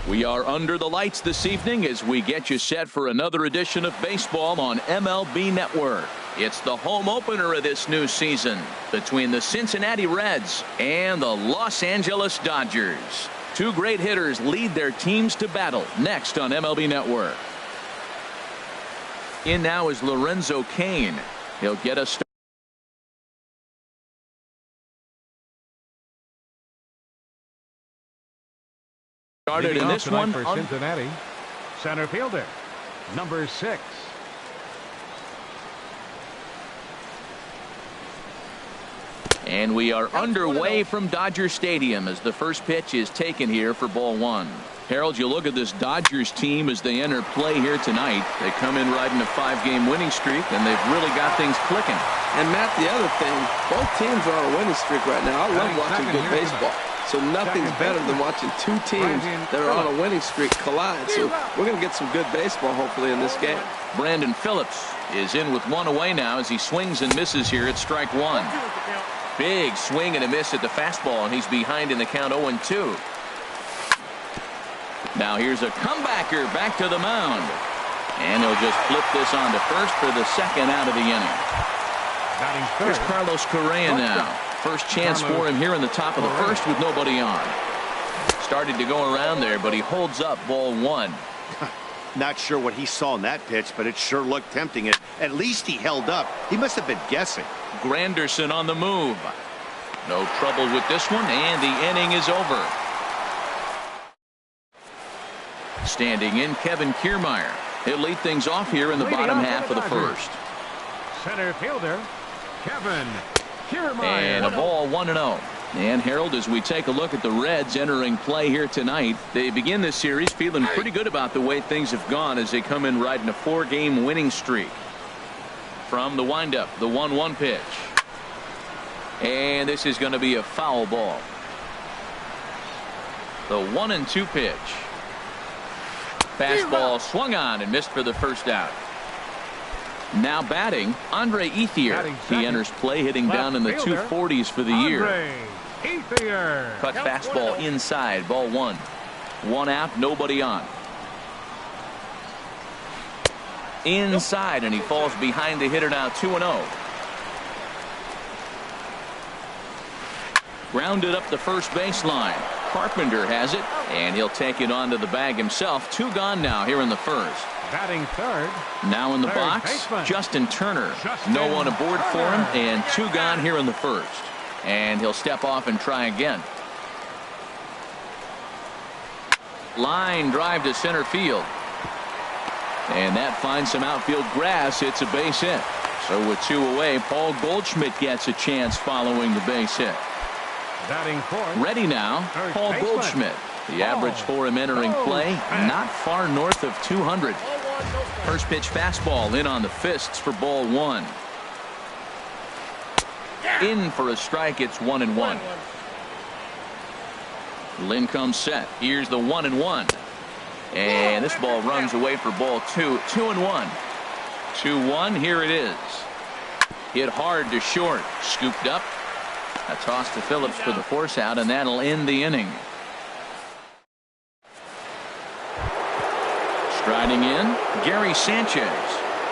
We are under the lights this evening as we get you set for another edition of baseball on MLB Network. It's the home opener of this new season between the Cincinnati Reds and the Los Angeles Dodgers. Two great hitters lead their teams to battle next on MLB Network. In now is Lorenzo Cain. He'll get us started in this one for Cincinnati. Center fielder, number 6. And we are underway from Dodger Stadium as the first pitch is taken here for ball 1. Harold, you look at this Dodgers team as they enter play here tonight. They come in riding a 5-game winning streak, and they've really got things clicking. And Matt, the other thing, both teams are on a winning streak right now. I love watching good baseball. So nothing's better than watching two teams that are on a winning streak collide. So we're going to get some good baseball hopefully in this game. Brandon Phillips is in with one away now as he swings and misses here at strike 1. Big swing and a miss at the fastball, and he's behind in the count 0-2. Now here's a comebacker back to the mound. And he'll just flip this on to first for the second out of the inning. Here's Carlos Correa now. First chance for him here in the top of the first with nobody on. Started to go around there, but he holds up ball 1. Not sure what he saw in that pitch, but it sure looked tempting. At least he held up. He must have been guessing. Granderson on the move. No trouble with this one, and the inning is over. Standing in, Kevin Kiermaier. He'll lead things off here in the bottom half of the first. Center fielder, Kevin Kiermaier. And a ball 1-0. And Harold, as we take a look at the Reds entering play here tonight, they begin this series feeling pretty good about the way things have gone as they come in riding a 4-game winning streak. From the windup, the 1-1 pitch. And this is going to be a foul ball. The 1-2 pitch. Fastball swung on and missed for the first out. Now batting, Andre Ethier. He enters play hitting down in the 240s for the year. Cut fastball inside, ball 1. 1 out, nobody on. Inside, and he falls behind the hitter now 2-0. Grounded up the first baseline. Carpenter has it, and he'll take it onto the bag himself. 2 gone now here in the first. Batting third. Now in the box, Justin Turner. No one aboard for him, and 2 gone here in the first. And he'll step off and try again. Line drive to center field. And that finds some outfield grass. It's a base hit. So with 2 away, Paul Goldschmidt gets a chance following the base hit. Batting fourth. Ready now, Paul Goldschmidt. The average for him entering play, not far north of 200. First pitch fastball in on the fists for ball 1. In for a strike. It's 1-1. Lynn comes set. Here's the 1-1. And this ball runs away for ball 2. 2-1. 2-1. Here it is. Hit hard to short. Scooped up. A toss to Phillips for the force out, and that'll end the inning. Striding in, Gary Sanchez.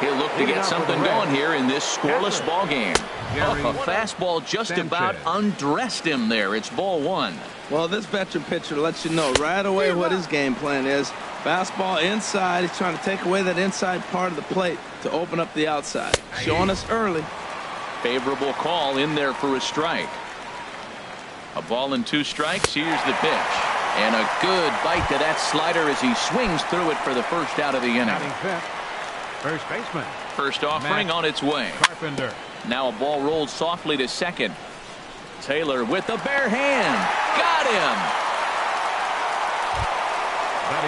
He'll look to get something going here in this scoreless ball game. A fastball just about undressed him there. It's ball 1. Well, this veteran pitcher lets you know right away what his game plan is. Fastball inside. He's trying to take away that inside part of the plate to open up the outside. Showing us early. Favorable call in there for a strike. A ball and 2 strikes. Here's the pitch. And a good bite to that slider as he swings through it for the first out of the inning. First baseman. First offering on its way. Carpenter. Now a ball rolled softly to second. Taylor with the bare hand. Got him.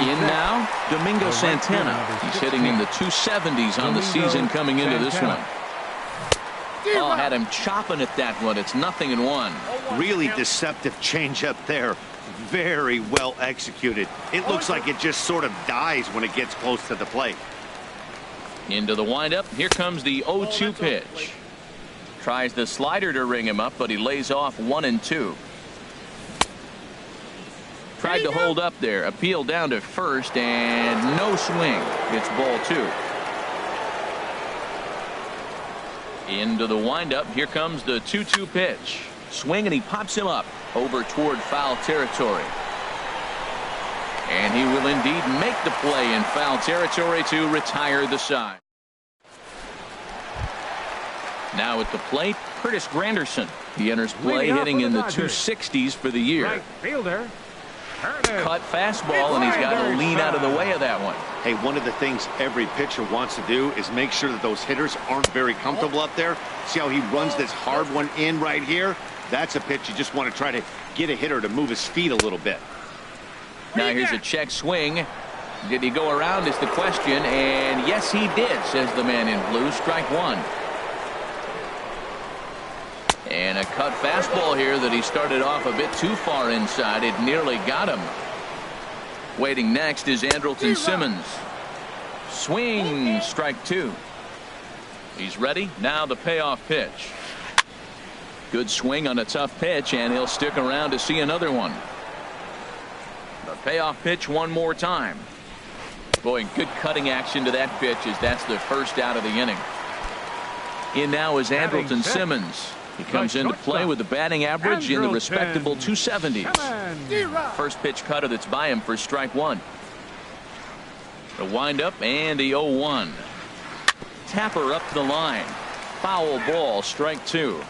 In now, Domingo Santana. He's hitting in the 270s on the season coming into this one. Oh, had him chopping at that one. It's 0-1. Really deceptive changeup there. Very well executed. It looks like it just sort of dies when it gets close to the plate. Into the windup. Here comes the 0-2 pitch. Tries the slider to ring him up, but he lays off 1-2. tried to hold up there. Appeal down to first, and no swing. It's ball 2. Into the windup. Here comes the 2-2 pitch. Swing, and he pops him up over toward foul territory. And he will indeed make the play in foul territory to retire the side. Now at the plate, Curtis Granderson. He enters play hitting in the 260s for the year. Right fielder. Cut fastball, and he's got to lean out of the way of that one. Hey, one of the things every pitcher wants to do is make sure that those hitters aren't very comfortable up there. See how he runs this hard one in right here? That's a pitch you just want to try to get a hitter to move his feet a little bit. Now here's a check swing. Did he go around is the question, and yes he did, says the man in blue. Strike 1. And a cut fastball here that he started off a bit too far inside. It nearly got him. Waiting next is Andrelton Simmons. Swing, strike 2. He's ready. Now the payoff pitch. Good swing on a tough pitch, and he'll stick around to see another one. The payoff pitch one more time. Boy, good cutting action to that pitch as that's the first out of the inning. In now is Andrelton Simmons. He comes into play with a batting average in the respectable 270s. First pitch cutter that's by him for strike 1. The windup and the 0-1. Tapper up the line. Foul ball, strike 2.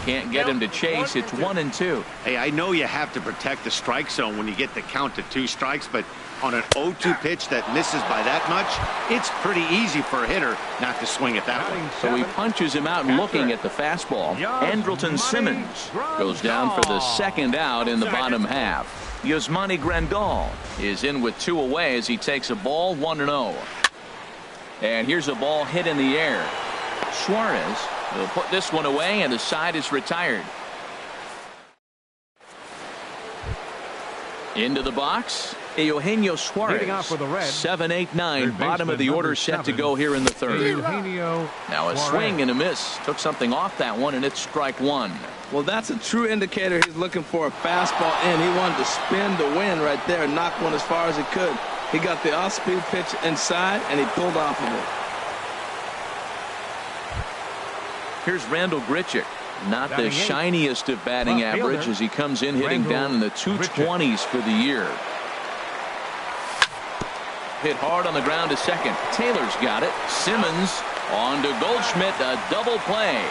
Can't get him to chase. It's 1-2. Hey, I know you have to protect the strike zone when you get the count to 2 strikes, but on an 0-2 pitch that misses by that much, it's pretty easy for a hitter not to swing at that one. So he punches him out looking at the fastball. Andrelton Simmons goes down for the second out in the bottom half. Yasmani Grandal is in with 2 away as he takes a ball 1-0. And here's a ball hit in the air. Suarez will put this one away, and the side is retired. Into the box, Eugenio Suarez. 7-8-9, bottom of the order, set to go here in the 3rd. Now a swing and a miss. Took something off that one, and it's strike 1. Well, that's a true indicator. He's looking for a fastball in. He wanted to spin the wind right there and knock one as far as he could. He got the off-speed pitch inside, and he pulled off of it. Here's Randall Grichuk. Not the shiniest of batting average as he comes in hitting down in the 220s for the year. Hit hard on the ground to second. Taylor's got it. Simmons on to Goldschmidt. A double play.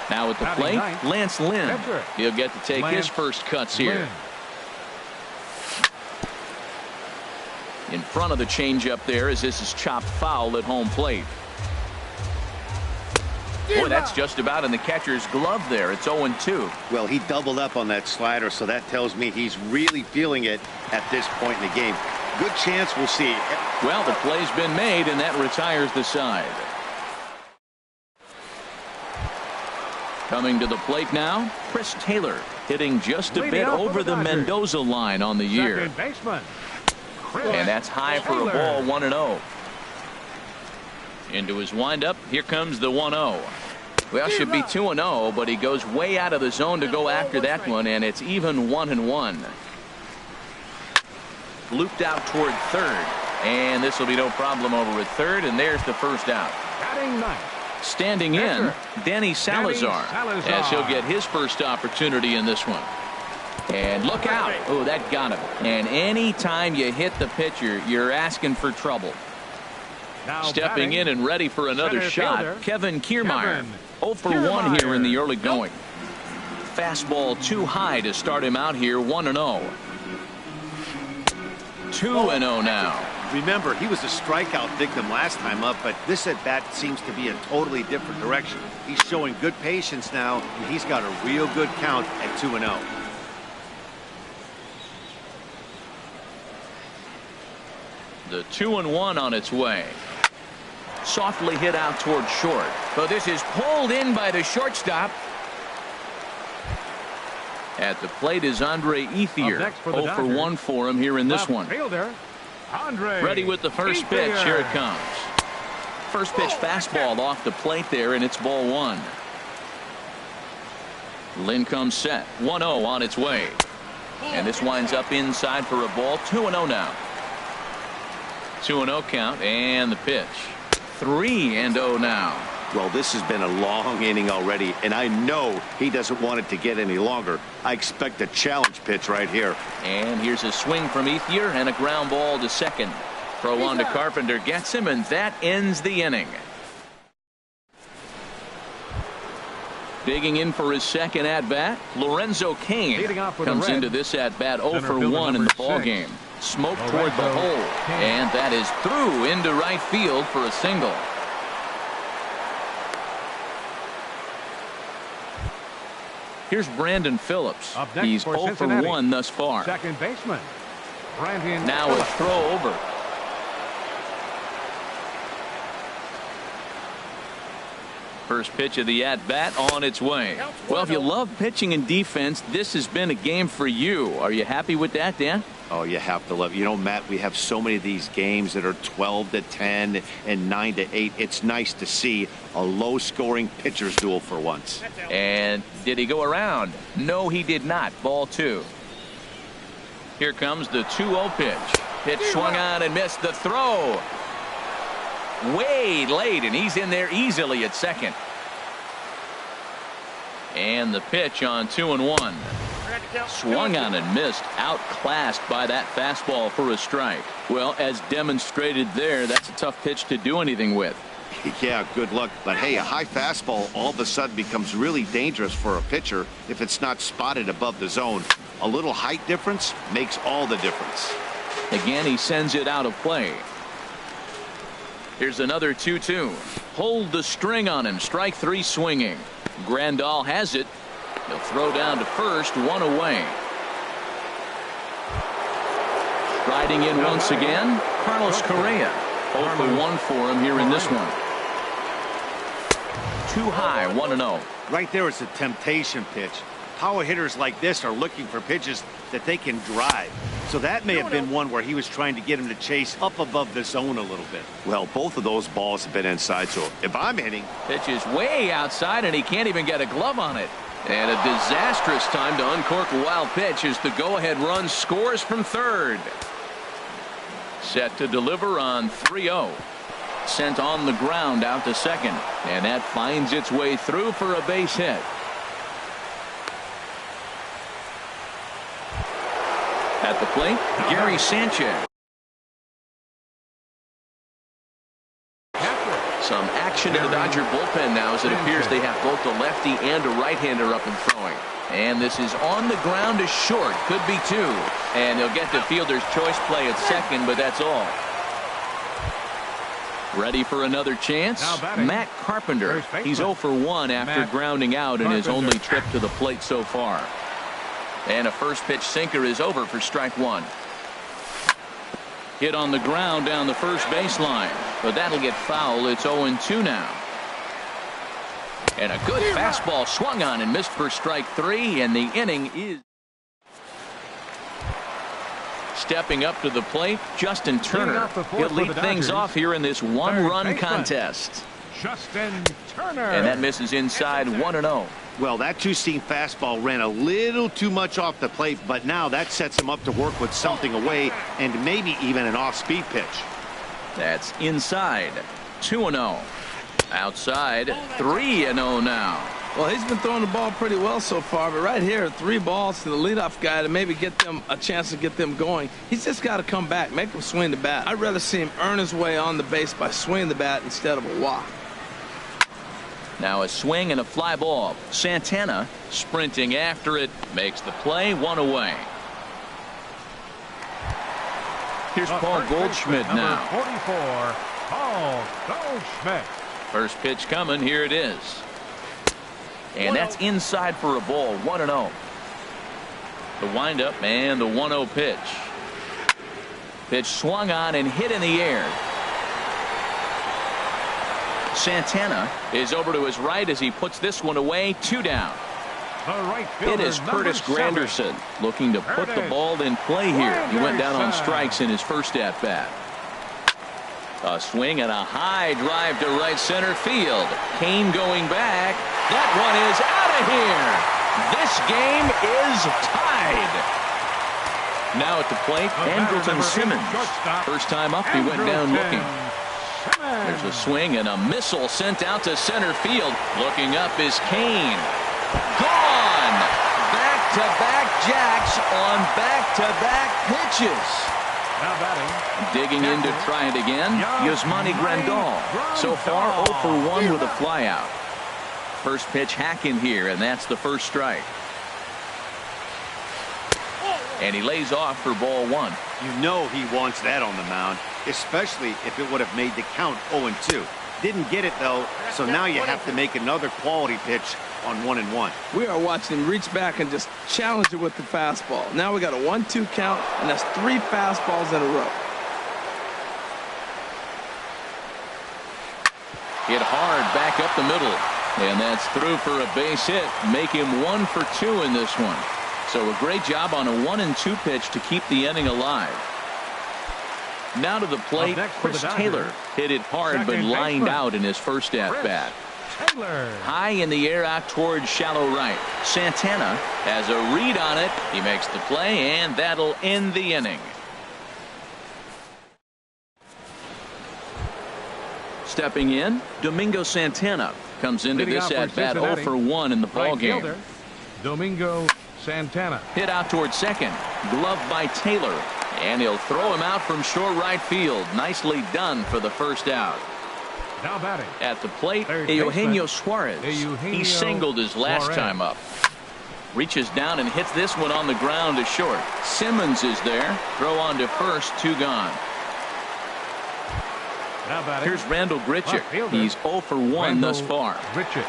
Now at the plate, Lance Lynn. He'll get to take his first cuts here. In front of the changeup there as this is chopped foul at home plate. Boy, that's just about in the catcher's glove there. It's 0-2. Well, he doubled up on that slider, so that tells me he's really feeling it at this point in the game. Good chance we'll see. Well, the play's been made, and that retires the side. Coming to the plate now, Chris Taylor hitting just a bit over the Mendoza line on the year. And that's high for a ball, 1-0. Into his windup. Here comes the 1-0. Well, should be 2-0, but he goes way out of the zone to go after that one, and it's even 1-1. Looped out toward third, and this will be no problem over at third, and there's the first out. Standing in, Danny Salazar, as he'll get his first opportunity in this one. And look out. Oh, that got him. And any time you hit the pitcher, you're asking for trouble. Stepping in and ready for another shot, Kevin Kiermaier. 0 for 1 here in the early going. Fastball too high to start him out here, 1-0. 2-0 now. Remember, he was a strikeout victim last time up, but this at-bat seems to be a totally different direction. He's showing good patience now, and he's got a real good count at 2-0. The 2-1 on its way. Softly hit out toward short. But this is pulled in by the shortstop. At the plate is Andre Ethier. 0 for 1 for him here in this one. Ready with the first pitch. Here it comes. First pitch fastball off the plate there, and it's ball one. Lynn comes set. 1-0 on its way. And this winds up inside for a ball. 2-0 now. 2-0 count, and the pitch. 3-0 now. Well, this has been a long inning already, and I know he doesn't want it to get any longer. I expect a challenge pitch right here. And here's a swing from Ethier and a ground ball to second. Throw on to Carpenter gets him, and that ends the inning. Digging in for his second at-bat, Lorenzo Cain comes into this at-bat 0 for 1 in the ballgame. Smoke toward the hole, and that is through into right field for a single. Here's Brandon Phillips. He's 0 for 1 thus far. Second baseman. Brandon now a throw over. First pitch of the at-bat on its way. Well, if you love pitching and defense, this has been a game for you. Are you happy with that, Dan? Oh, you have to love it. You know, Matt, we have so many of these games that are 12-10 and 9-8. It's nice to see a low-scoring pitcher's duel for once. And did he go around? No, he did not. Ball two. Here comes the 2-0 pitch. Pitch swung on and missed. The throw. Way late, and he's in there easily at second. And the pitch on 2-1. Swung on and missed. Outclassed by that fastball for a strike. Well, as demonstrated there, that's a tough pitch to do anything with. Yeah, good luck. But hey, a high fastball all of a sudden becomes really dangerous for a pitcher if it's not spotted above the zone. A little height difference makes all the difference. Again, he sends it out of play. Here's another 2-2. Hold the string on him. Strike three swinging. Grandal has it. He'll throw down to first. One away. Riding in once again, Carlos Correa. 0 for 1 for him here in this one. Too high. 1-0. Right there is a temptation pitch. Power hitters like this are looking for pitches that they can drive. So that may have been one where he was trying to get him to chase up above the zone a little bit. Well, both of those balls have been inside, so if I'm hitting. Pitch is way outside, and he can't even get a glove on it. And a disastrous time to uncork a wild pitch as the go-ahead run scores from third. Set to deliver on 3-0. Sent on the ground out to second, and that finds its way through for a base hit. At the plate, Gary Sanchez. Some action in the Dodger bullpen now as it appears they have both a lefty and a right-hander up and throwing. And this is on the ground to short. Could be two. And they'll get the fielder's choice play at second, but that's all. Ready for another chance? Matt Carpenter. He's 0 for 1 after grounding out in his only trip to the plate so far. And a first pitch sinker is over for strike one. Hit on the ground down the first baseline, but that'll get foul. It's 0-2 now. And a good fastball swung on and missed for strike three, and the inning is. Stepping up to the plate, Justin Turner. He'll lead things off here in this one-run contest. Justin Turner. And that misses inside 1-0. Well, that two-seam fastball ran a little too much off the plate, but now that sets him up to work with something away and maybe even an off-speed pitch. That's inside 2-0. Outside 3-0 now. Well, he's been throwing the ball pretty well so far, but right here, 3 balls to the leadoff guy to maybe get them a chance to get them going. He's just got to come back, make him swing the bat. I'd rather see him earn his way on the base by swinging the bat instead of a walk. Now a swing and a fly ball. Santana sprinting after it, makes the play, 1 away. Here's Paul Goldschmidt now. 44, Paul Goldschmidt. First pitch coming, here it is. And that's inside for a ball, 1-0. The windup and the 1-0 pitch. Pitch swung on and hit in the air. Santana is over to his right as he puts this one away. 2 down. It is Curtis Granderson looking to put the ball in play here. He went down on strikes in his first at bat. A swing and a high drive to right center field. Kane going back. That one is out of here. This game is tied. Now at the plate, Andrelton Simmons. First time up, he went down looking. There's a swing and a missile sent out to center field. Looking up is Kane. Gone! Back-to-back jacks on back-to-back pitches. Now batting. Digging in to try it again, Yasmani Grandal. So far, 0 for 1 with a flyout. First pitch hacking here, and that's the first strike. And he lays off for ball 1. You know he wants that on the mound, especially if it would have made the count 0-2. Didn't get it, though, so now you have to make another quality pitch on 1-1. We are watching him reach back and just challenge it with the fastball. Now we got a 1-2 count, and that's 3 fastballs in a row. Hit hard back up the middle, and that's through for a base hit. Make him 1 for 2 in this one. So a great job on a 1-2 pitch to keep the inning alive. Now to the plate, Chris Taylor hit it hard but lined out in his first at-bat. High in the air out towards shallow right. Santana has a read on it. He makes the play, and that'll end the inning. Stepping in, Domingo Santana comes into this at-bat 0 for 1 in the ballgame. Domingo Santana. Hit out towards second. Glove by Taylor. And he'll throw him out from short right field. Nicely done for the first out. Now batting. At the plate, Eugenio Suarez. He singled his last time up. Reaches down and hits this one on the ground to short. Simmons is there. Throw on to first, 2 gone. Here's Randall Grichuk. He's 0 for 1 thus far. Grichuk.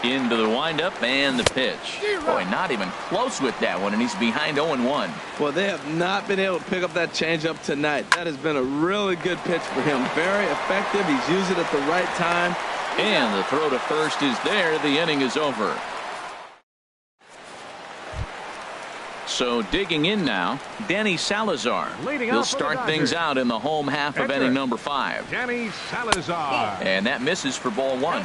Into the windup and the pitch. Boy, not even close with that one, and he's behind 0-1. Well, they have not been able to pick up that changeup tonight. That has been a really good pitch for him. Very effective. He's used it at the right time. And the throw to first is there. The inning is over. So digging in now, Danny Salazar. He'll start things out in the home half of inning number 5. Danny Salazar. And that misses for ball 1.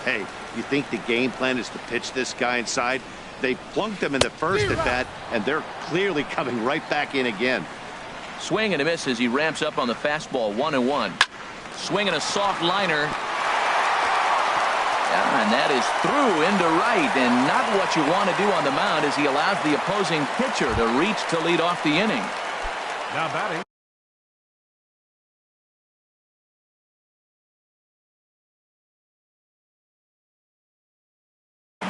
Hey, you think the game plan is to pitch this guy inside? They plunked him in the first at bat, and they're clearly coming right back in again. Swing and a miss as he ramps up on the fastball, 1-1. Swing and a soft liner. And that is through into right, and not what you want to do on the mound as he allows the opposing pitcher to reach to lead off the inning. Now batting.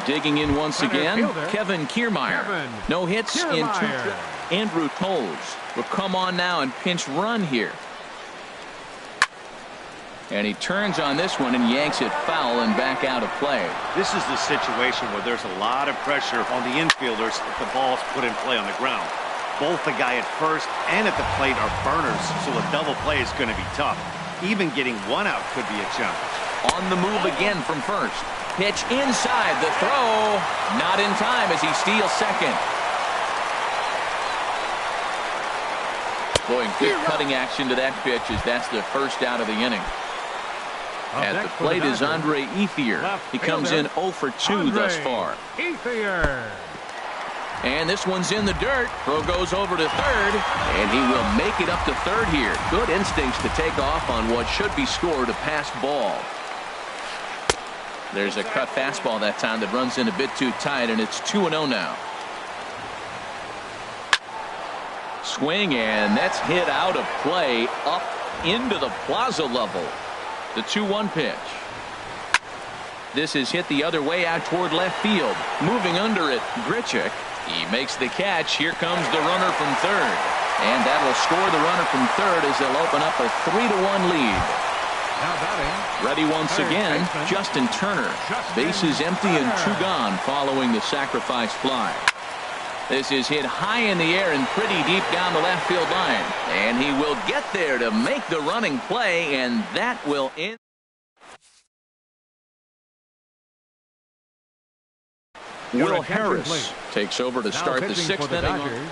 Digging in once again, Kevin Kiermaier. No hits in 2 trips. Andrew Tolles will come on now and pinch run here. And he turns on this one and yanks it foul and back out of play. This is the situation where there's a lot of pressure on the infielders if the ball's put in play on the ground. Both the guy at first and at the plate are burners, so a double play is going to be tough. Even getting 1 out could be a challenge. On the move again from first. Pitch inside. The throw not in time as he steals second. Boy, good cutting action to that pitch as that's the first out of the inning. At the plate is Andre Ethier. He comes in 0 for 2 thus far. Ethier. And this one's in the dirt. Throw goes over to third, and he will make it up to third here. Good instincts to take off on what should be scored a pass ball. There's a cut fastball that time that runs in a bit too tight, and it's 2-0 now. Swing, and that's hit out of play up into the plaza level. The 2-1 pitch. This is hit the other way out toward left field. Moving under it, Grichuk. He makes the catch. Here comes the runner from third. And that will score the runner from third as they'll open up a 3-1 lead. Ready once again, Justin Turner. Bases empty and 2 gone following the sacrifice fly. This is hit high in the air and pretty deep down the left field line. And he will get there to make the running play, and that will end. Will Harris takes over to start the 6th inning.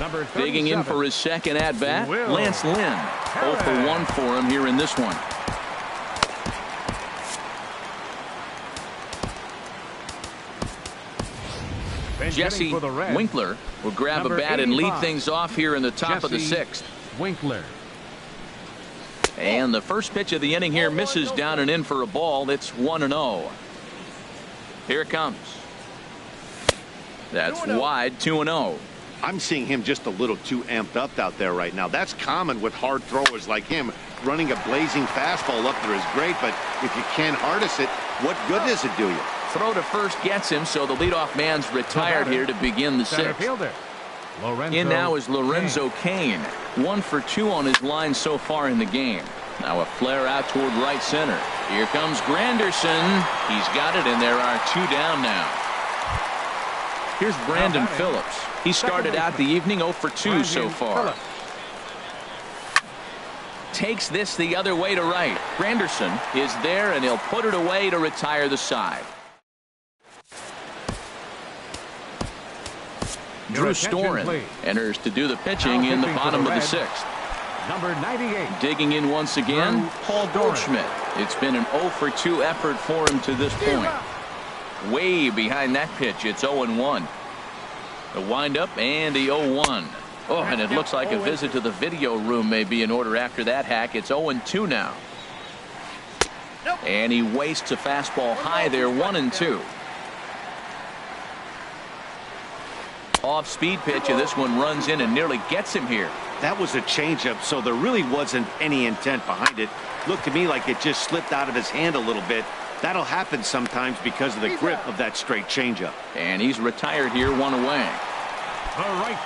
Number 37. Digging in for his second at-bat, Lance Lynn. 0 for 1 for him here in this one. Jesse Winkler will grab a bat and lead things off here in the top of the 6th. Winkler. And the first pitch of the inning here misses down and in for a ball. It's 1-0. Here it comes. That's wide, 2-0. I'm seeing him just a little too amped up out there right now. That's common with hard throwers like him. Running a blazing fastball up there is great, but if you can't harness it, what good does it do you? Throw to first gets him, so the leadoff man's retired here to begin the 6th. In now is Lorenzo Cain. 1 for 2 on his line so far in the game. Now a flare out toward right center. Here comes Granderson. He's got it, and there are 2 down now. Here's Brandon Phillips. He started out the evening 0 for 2 so far. Takes this the other way to right. Granderson is there, and he'll put it away to retire the side. Drew Storen enters to do the pitching in the bottom of the 6th. Number 98. Digging in once again, Paul Goldschmidt. It's been an 0 for 2 effort for him to this point. Way behind that pitch, it's 0-1. The windup and the 0-1. Oh, and it looks like a visit to the video room may be in order after that hack. It's 0-2 now. And he wastes a fastball high there, 1-2. Off-speed pitch, and this one runs in and nearly gets him here. That was a changeup, so there really wasn't any intent behind it. Looked to me like it just slipped out of his hand a little bit. That'll happen sometimes because of the grip of that straight changeup. And he's retired here, 1 away.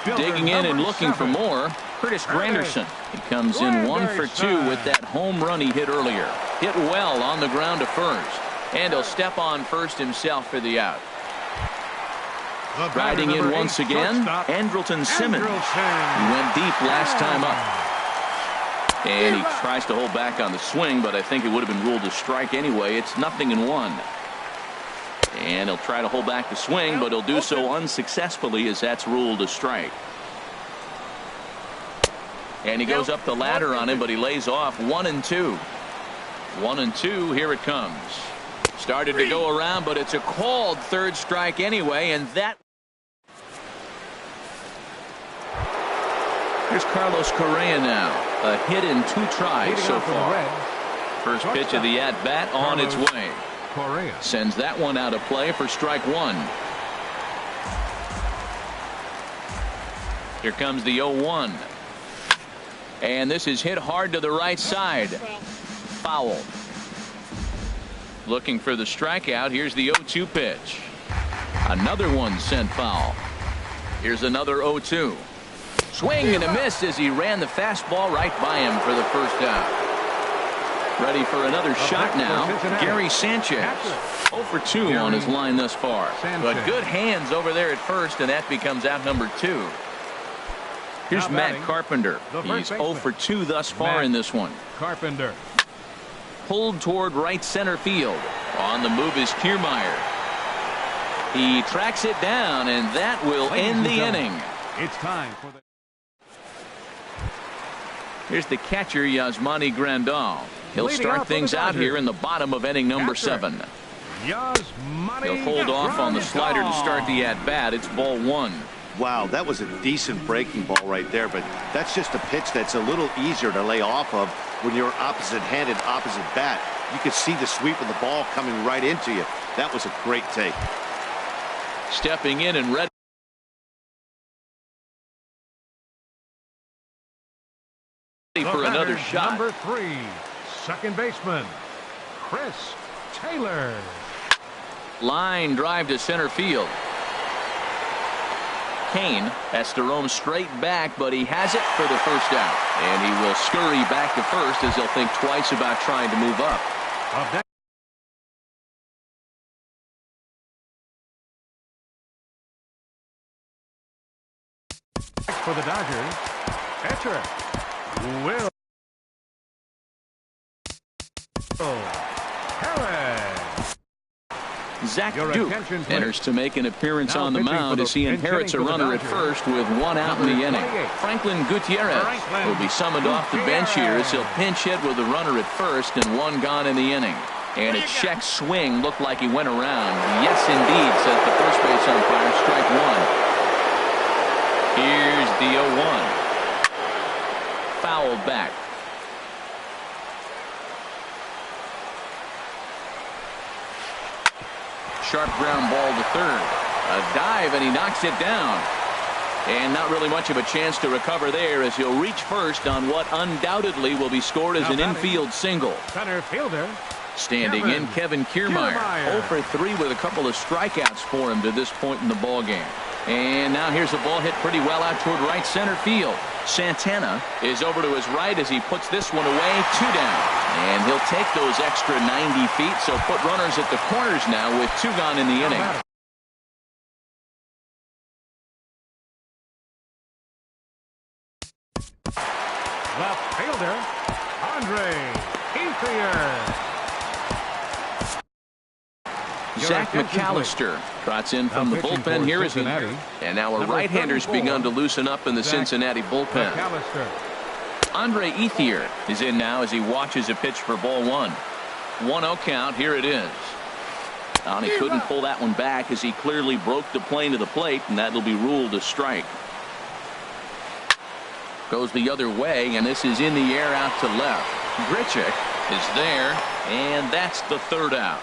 Digging in and looking for more, Curtis Granderson. He comes in 1 for 2 with that home run he hit earlier. Hit well on the ground to first. And he'll step on first himself for the out. Riding in once again, Andrelton Simmons. He went deep last time up. And he tries to hold back on the swing, but I think it would have been ruled a strike anyway. It's 0-1. And he'll try to hold back the swing, but he'll do so unsuccessfully as that's ruled a strike. And he goes up the ladder on him, but he lays off 1-2. 1-2, here it comes. Started to go around, but it's a called third strike anyway, and that. Here's Carlos Correa now. A hit in 2 tries so far. First pitch of the at-bat on its way. Sends that one out of play for strike 1. Here comes the 0-1. And this is hit hard to the right side. Foul. Looking for the strikeout. Here's the 0-2 pitch. Another one sent foul. Here's another 0-2. Swing and a miss as he ran the fastball right by him for the first out. Ready for another shot now. Gary Sanchez. 0 for 2 on his line thus far. But good hands over there at first, and that becomes out number 2. Here's Matt Carpenter. He's 0 for 2 thus far in this one. Carpenter. Pulled toward right center field. On the move is Kiermaier. He tracks it down, and that will end the inning. It's time for the. Here's the catcher, Yasmani Grandal. He'll start things out here in the bottom of inning number 7. He'll hold off on the slider to start the at-bat. It's ball 1. Wow, that was a decent breaking ball right there, but that's just a pitch that's a little easier to lay off of when you're opposite-handed, opposite bat. You could see the sweep of the ball coming right into you. That was a great take. Stepping in and ready for another shot. Number 3, second baseman, Chris Taylor. Line drive to center field. Kane has to roam straight back, but he has it for the first out. And he will scurry back to first as he'll think twice about trying to move up. For the Dodgers, catcher Will Harris. Zach Your Duke attention, please. enters to make an appearance Now on the pitching for mound the- as he inherits a hitting for the runner at Dodgers. first with one out in the Number inning. 28. Franklin Gutierrez Franklin will be summoned off the bench here as he'll pinch hit with a runner at first and one gone in the inning. And a check swing looked like he went around. Yes, indeed, says the first base umpire. Strike one. Here's the 0-1. Fouled back. Sharp ground ball to third. A dive, and he knocks it down. And not really much of a chance to recover there as he'll reach first on what undoubtedly will be scored as an infield single. Center fielder. Standing in, Kevin Kiermaier. 0 for 3 with a couple of strikeouts for him to this point in the ball game. And now here's a ball hit pretty well out toward right center field. Santana is over to his right as he puts this one away. 2 down. And he'll take those extra 90 feet, so put runners at the corners now with 2 gone in the inning. Left fielder, Andre Ethier. Zach McAllister trots in from the bullpen here as he, and now a right-hander's begun to loosen up in the Cincinnati bullpen. McAllister. Andre Ethier is in now as he watches a pitch for ball 1. 1-0 count. Here it is. And he couldn't pull that one back as he clearly broke the plane to the plate, and that'll be ruled a strike. Goes the other way, and this is in the air out to left. Grichuk is there, and that's the 3rd out.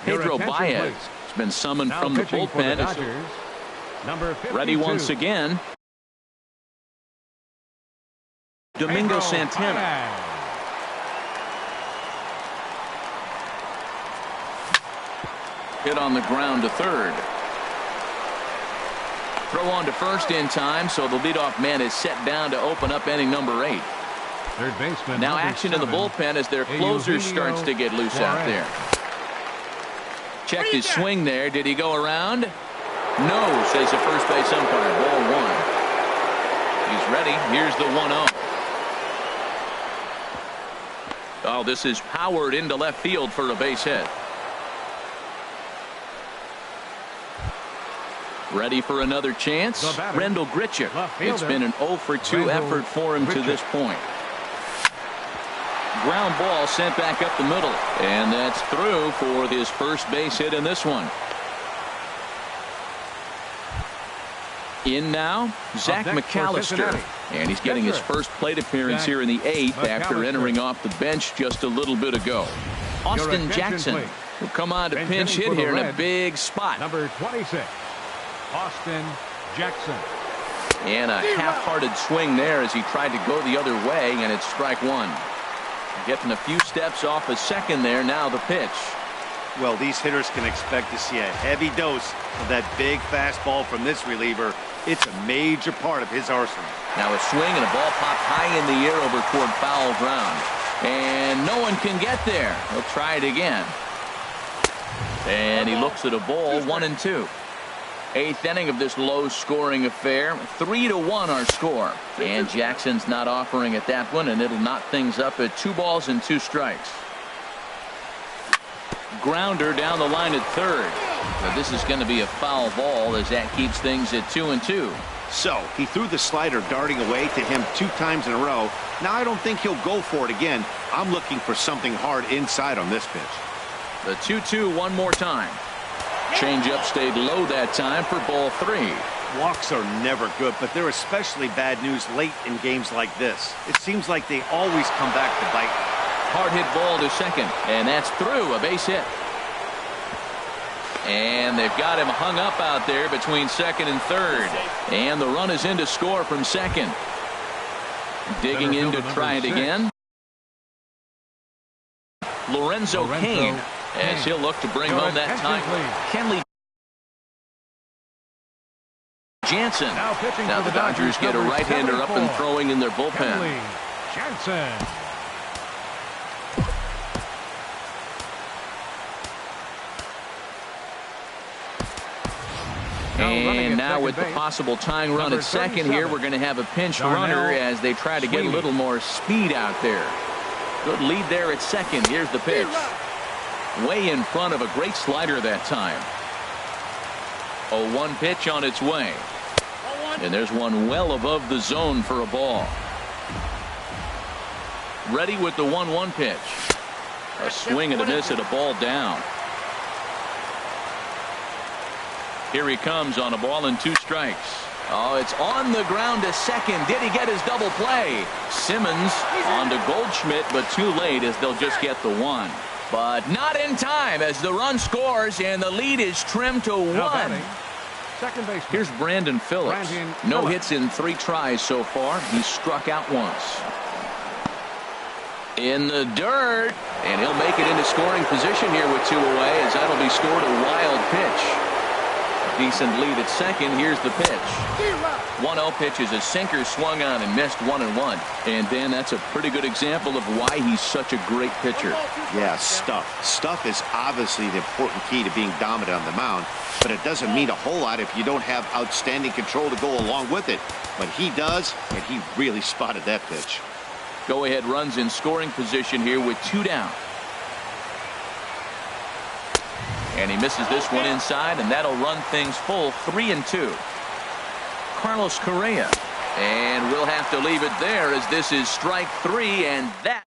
Pedro Baez has been summoned Now from the pitching for the bullpen. Dodgers, number 52. Ready once again. Domingo Pedro Santana. Baez. Hit on the ground to third. Throw on to first in time, so the leadoff man is set down to open up inning number 8. Third baseman. Now number action in the 7, bullpen as their closer Eugenio starts to get loose out there. Checked his swing there. Did he go around? No, says the first base umpire. Ball 1. He's ready. Here's the 1-0. Oh, this is powered into left field for a base hit. Ready for another chance. Rendell Grichuk. It's been an 0 for 2 effort for him to this point. Ground ball sent back up the middle, and that's through for his first base hit in this one. In now, Zach McAllister, and he's getting his first plate appearance here in the 8th after entering off the bench just a little bit ago. Austin Jackson will come on to pinch hit here in a big spot. Number 26, Austin Jackson. And a half-hearted swing there as he tried to go the other way, and it's strike 1. Getting a few steps off a second there. Now the pitch. Well, these hitters can expect to see a heavy dose of that big fastball from this reliever. It's a major part of his arsenal. Now a swing and a ball popped high in the air over toward foul ground. And no one can get there. He'll try it again. And he looks at a ball. 1-2. 8th inning of this low-scoring affair. 3-1 our score. And Jackson's not offering at that one, and it'll knot things up at 2 balls and 2 strikes. Grounder down the line at third. But this is going to be a foul ball as that keeps things at 2-2. So he threw the slider darting away to him 2 times in a row. Now I don't think he'll go for it again. I'm looking for something hard inside on this pitch. The 2-2 one more time. Changeup stayed low that time for ball 3. Walks are never good, but they're especially bad news late in games like this. It seems like they always come back to bite. Hard hit ball to second, and that's through. A base hit. And they've got him hung up out there between second and third. And the run is in to score from second. Digging in to try it again. Lorenzo Cain, as he'll look to bring home that time. Kenley Jansen. Now the Dodgers get a right-hander up and throwing in their bullpen. Kenley Jansen. And now with the possible tying run at second here, we're going to have a pinch runner as they try to get a little more speed out there. Good lead there at second. Here's the pitch. Way in front of a great slider that time. 0-1 pitch on its way. And there's one well above the zone for a ball. Ready with the 1-1 pitch. A swing and a miss at a ball down. Here he comes on a ball and 2 strikes. Oh, it's on the ground to second. Did he get his double play? Simmons on to Goldschmidt, but too late as they'll just get the 1. But not in time as the run scores and the lead is trimmed to 1. Second base. Here's Brandon Phillips. No hits in 3 tries so far. He struck out once. In the dirt, and he'll make it into scoring position here with 2 away as that'll be scored a wild pitch. Decent lead at second. Here's the pitch. 1-0 pitch is a sinker swung on and missed 1-1. And Dan, that's a pretty good example of why he's such a great pitcher. Yeah, stuff. Stuff is obviously the important key to being dominant on the mound, but it doesn't mean a whole lot if you don't have outstanding control to go along with it. But he does, and he really spotted that pitch. Go ahead runs in scoring position here with 2 down. And he misses this one inside, and that'll run things full 3-2. Carlos Correa. And we'll have to leave it there as this is strike 3, and that.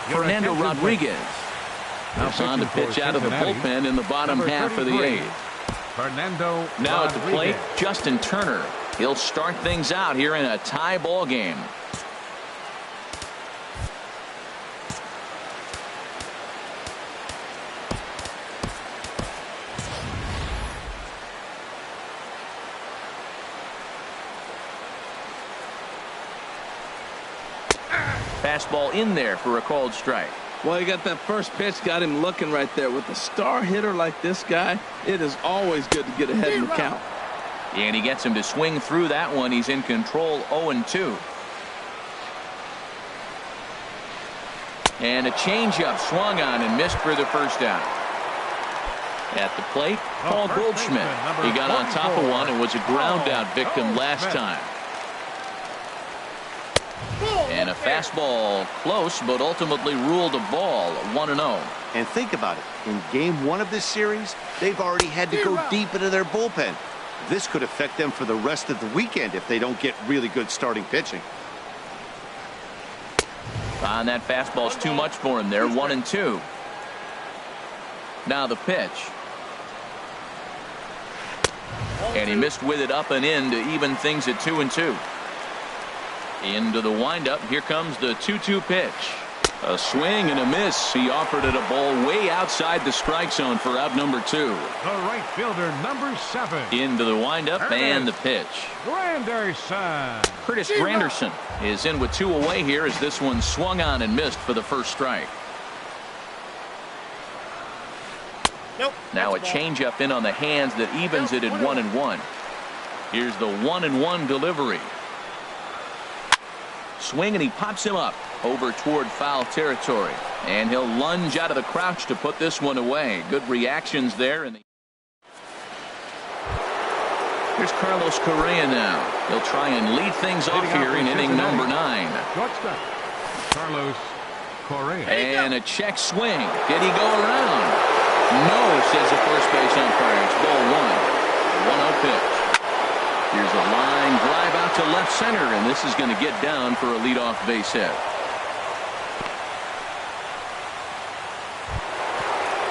Fernando Rodriguez. Goes on to pitch out of the bullpen in the bottom half of the 8th. Fernando now at the plate, Rodriguez. Justin Turner. He'll start things out here in a tie ball game. Fastball in there for a called strike. Well, you got that first pitch, got him looking right there. With a star hitter like this guy, it is always good to get ahead in the count. And he gets him to swing through that one. He's in control 0-2. And a changeup swung on and missed for the first out. At the plate, Paul Goldschmidt. He got on top of one and was a ground out victim last time. And a fastball close, but ultimately ruled a ball 1-0. And think about it. In game 1 of this series, they've already had to go deep into their bullpen. This could affect them for the rest of the weekend if they don't get really good starting pitching. And that fastball's too much for him there. 1-2. Now the pitch. And he missed with it up and in to even things at 2-2. Into the windup. Here comes the 2-2 pitch. A swing and a miss. He offered it a ball way outside the strike zone for out number 2. The right fielder, number 7. Into the windup and the pitch. Granderson. Curtis Granderson is in with 2 away here as this one swung on and missed for the first strike. Nope. Now a changeup in on the hands that evens it at 1-1. Here's the 1-1 delivery. Swing and he pops him up over toward foul territory, and he'll lunge out of the crouch to put this one away. Good reactions there. Here's Carlos Correa now. He'll try and lead things off here in inning number 9. Shortstop, Carlos Correa. And a check swing. Did he go around? No, says the first base umpire. It's ball 1. 1-0 pitch. Here's a line drive out to left center, and this is going to get down for a leadoff base hit.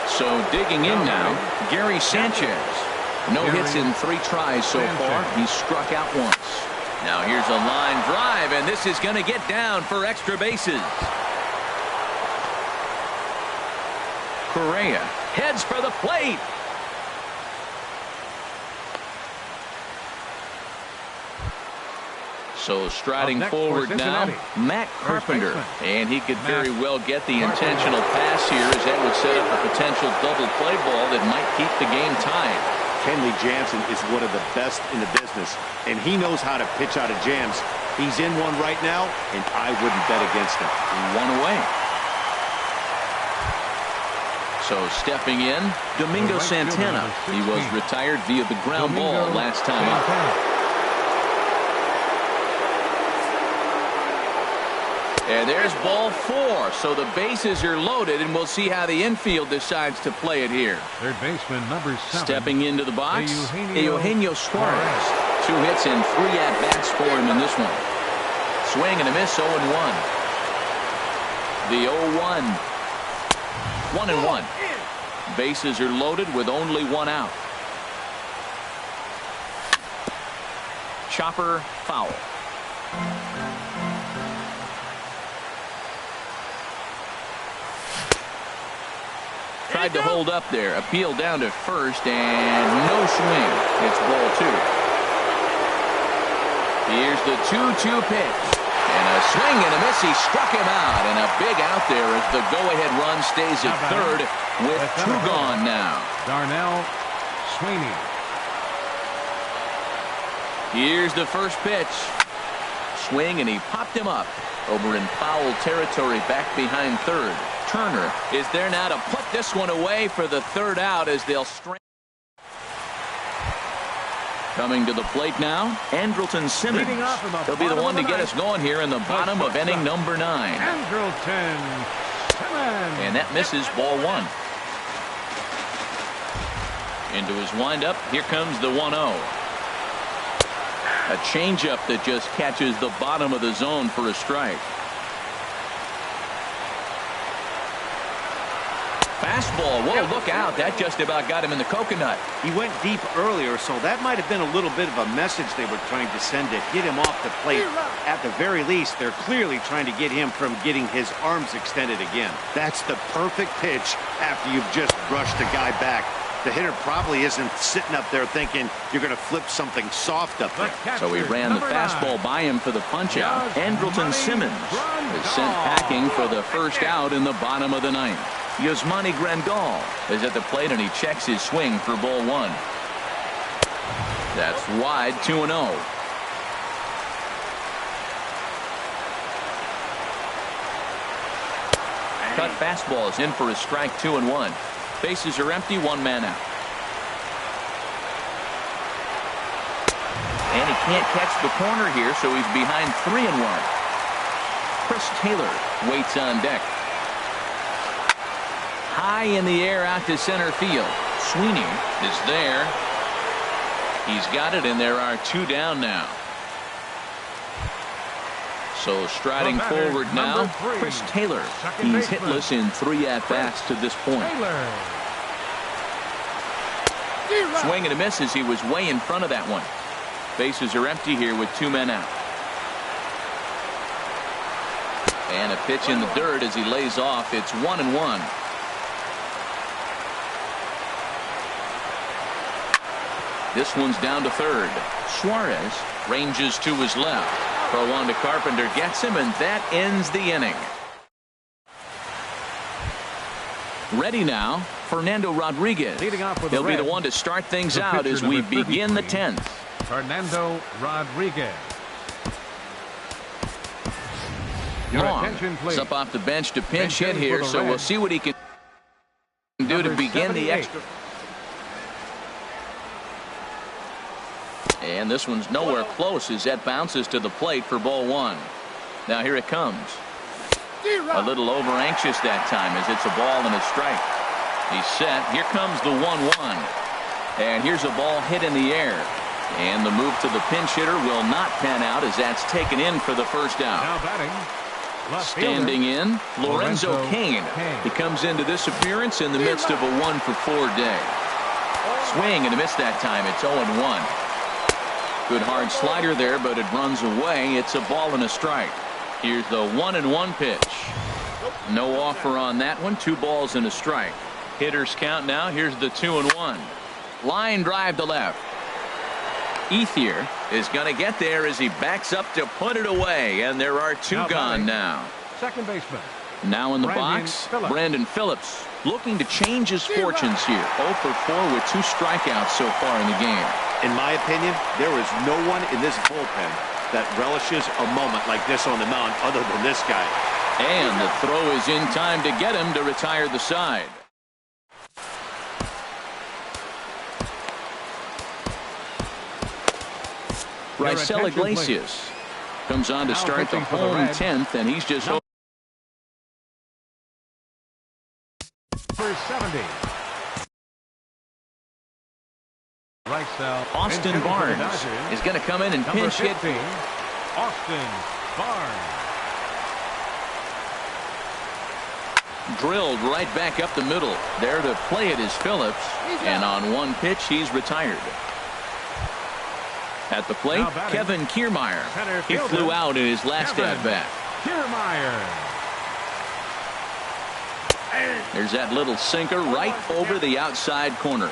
So digging in now, Gary Sanchez. No hits in 3 tries so far. He struck out once. Now here's a line drive, and this is going to get down for extra bases. Correa heads for the plate. So striding forward now, Matt Carpenter. And he could very well get the intentional pass here as that would set up a potential double play ball that might keep the game tied. Kenley Jansen is one of the best in the business, and he knows how to pitch out of jams He's in one right now, and I wouldn't bet against him. One away. So stepping in, Domingo Santana. He was retired via the ground ball last time up. And there's ball 4. So the bases are loaded, and we'll see how the infield decides to play it here. Third baseman, number 7. Stepping into the box, Eugenio Suarez. 2 hits and 3 at-bats for him in this one. Swing and a miss, 0-1. The 0-1. 1-1. Bases are loaded with only 1 out. Chopper foul. Tried to hold up there. Appeal down to first and no swing. It's ball 2. Here's the 2-2 pitch. And a swing and a miss. He struck him out. And a big out there as the go-ahead run stays at third with 2 gone now. Darnell Sweeney. Here's the first pitch. Swing, and he popped him up. Over in foul territory back behind third. Turner is there now to put this one away for the 3rd out as they'll strain. Coming to the plate now, Andrelton Simmons. He'll be the one to get us going here in the bottom of inning number 9. Andrelton Simmons. And that misses, ball 1. Into his windup, here comes the 1-0. A changeup that just catches the bottom of the zone for a strike. Fastball. Whoa, look out. That just about got him in the coconut. He went deep earlier, so that might have been a little bit of a message they were trying to send to get him off the plate. At the very least, they're clearly trying to get him from getting his arms extended again. That's the perfect pitch after you've just brushed a guy back. The hitter probably isn't sitting up there thinking you're going to flip something soft up there. So he ran the fastball by him for the punch-out. Andrelton Simmons is sent packing for the 1st out in the bottom of the 9th. Yasmani Grandal is at the plate, and he checks his swing for ball 1. That's wide, 2-0. Cut fastball is in for a strike, 2-1. Bases are empty, 1 man out. And he can't catch the corner here, so he's behind 3-1. Chris Taylor waits on deck. High in the air out to center field. Sweeney is there. He's got it, and there are 2 down now. So striding forward now, Chris Taylor. He's hitless in 3 at-bats to this point. Swing and a miss as he was way in front of that one. Bases are empty here with 2 men out. And a pitch in the dirt as he lays off. It's 1-1. This one's down to third. Suarez ranges to his left. Throw on to Carpenter, gets him, and that ends the inning. Ready now, Fernando Rodriguez. He'll be the one to start things out as we begin the 10th. Fernando Rodriguez. Long is up off the bench to pinch hit here, so we'll see what he can do to begin the extra. And this one's nowhere close as that bounces to the plate for ball 1. Now here it comes. A little over anxious that time as it's a ball and a strike. He's set. Here comes the 1-1. And here's a ball hit in the air. And the move to the pinch hitter will not pan out as that's taken in for the 1st out. Now batting. Standing in, Lorenzo Cain. He comes into this appearance in the midst of a 1-for-4 day. Swing and a miss that time. It's 0-1. Good hard slider there, but it runs away. It's a ball and a strike. Here's the 1-1 pitch. No offer on that one. 2 balls and a strike. Hitters count now. Here's the 2-1. Line drive to left. Ethier is going to get there as he backs up to put it away, and there are 2 gone now. Second baseman. Now in the box, Brandon Phillips looking to change his fortunes here. 0-for-4 with 2 strikeouts so far in the game. In my opinion, there is no one in this bullpen that relishes a moment like this on the mound other than this guy. And the throw is in time to get him to retire the side. Raisel Iglesias comes on to start the home 10th, and he's just number 70. Austin Barnes is going to come in and pinch hit. Austin Barnes. Drilled right back up the middle. There to play it is Phillips, and on one pitch he's retired. At the plate, Kevin Kiermaier. He flew out in his last at-bat. Kiermaier. There's that little sinker right over the outside corner.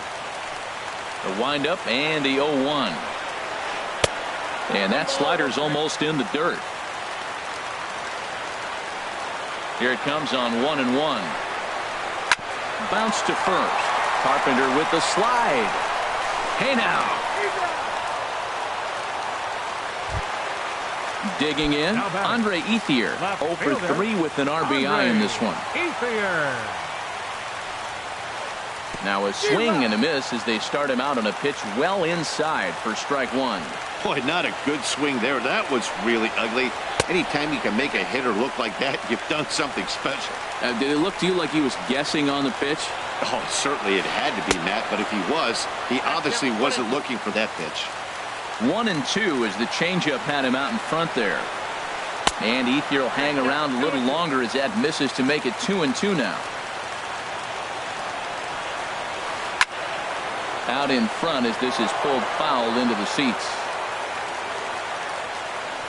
The windup and the 0-1. And that slider's almost in the dirt. Here it comes on 1-1. Bounce to first. Carpenter with the slide. Hey now. Digging in, Andre Ethier, 0 for 3 with an RBI in this one. Now a swing and a miss as they start him out on a pitch well inside for strike one. Boy, not a good swing there. That was really ugly. Anytime you can make a hitter look like that, you've done something special. Did it look to you like he was guessing on the pitch? Oh, certainly it had to be, Matt, but if he was, he obviously wasn't looking for that pitch. 1-2 as the changeup had him out in front there. And Ethier will hang around a little longer as that misses to make it 2-2 now. Out in front as this is pulled foul into the seats.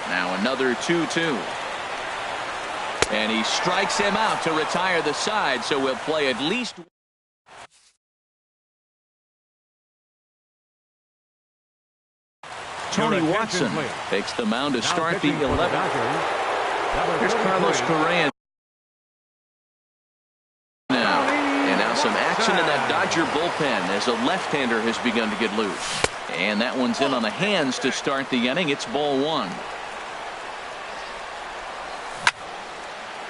Now another 2-2. And he strikes him out to retire the side, so we'll play at least. Tony Watson takes the mound to start the 11th. Here's Carlos Correa now. And now some action in that Dodger bullpen as a left-hander has begun to get loose. And that one's in on the hands to start the inning. It's ball one.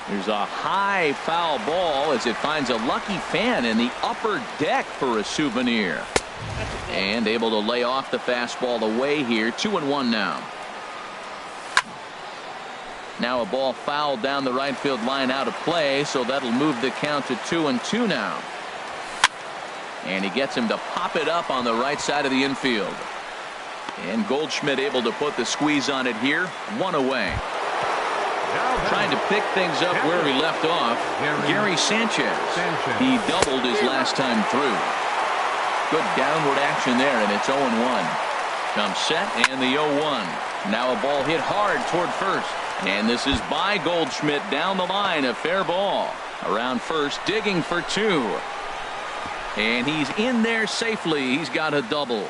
There's a high foul ball as it finds a lucky fan in the upper deck for a souvenir. And able to lay off the fastball away here. 2-1 now. Now a ball fouled down the right field line out of play, so that'll move the count to 2-2 now. And he gets him to pop it up on the right side of the infield. And Goldschmidt able to put the squeeze on it here. One away. Trying to pick things up where he left off. Gary Sanchez. He doubled his last time through. Good downward action there, and it's 0-1. Comes set and the 0-1. Now a ball hit hard toward first. And this is by Goldschmidt down the line. A fair ball. Around first, digging for two. And he's in there safely. He's got a double.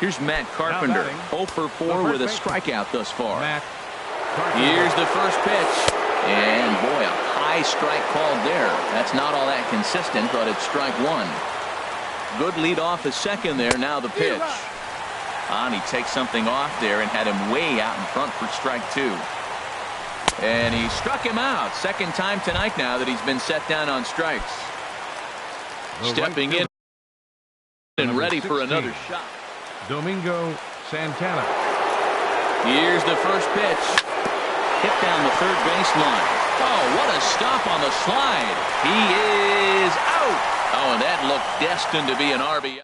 Here's Matt Carpenter. 0 for 4 with a strikeout thus far. Here's the first pitch. And boy, a high strike called there. That's not all that consistent, but it's strike one. Good lead off the second there. Now the pitch. And he takes something off there and had him way out in front for strike two. And he struck him out. Second time tonight now that he's been set down on strikes. Stepping in and ready for another shot. Domingo Santana. Here's the first pitch. Hit down the third baseline. Oh, what a stop on the slide. He is out. Oh, and that looked destined to be an RBI.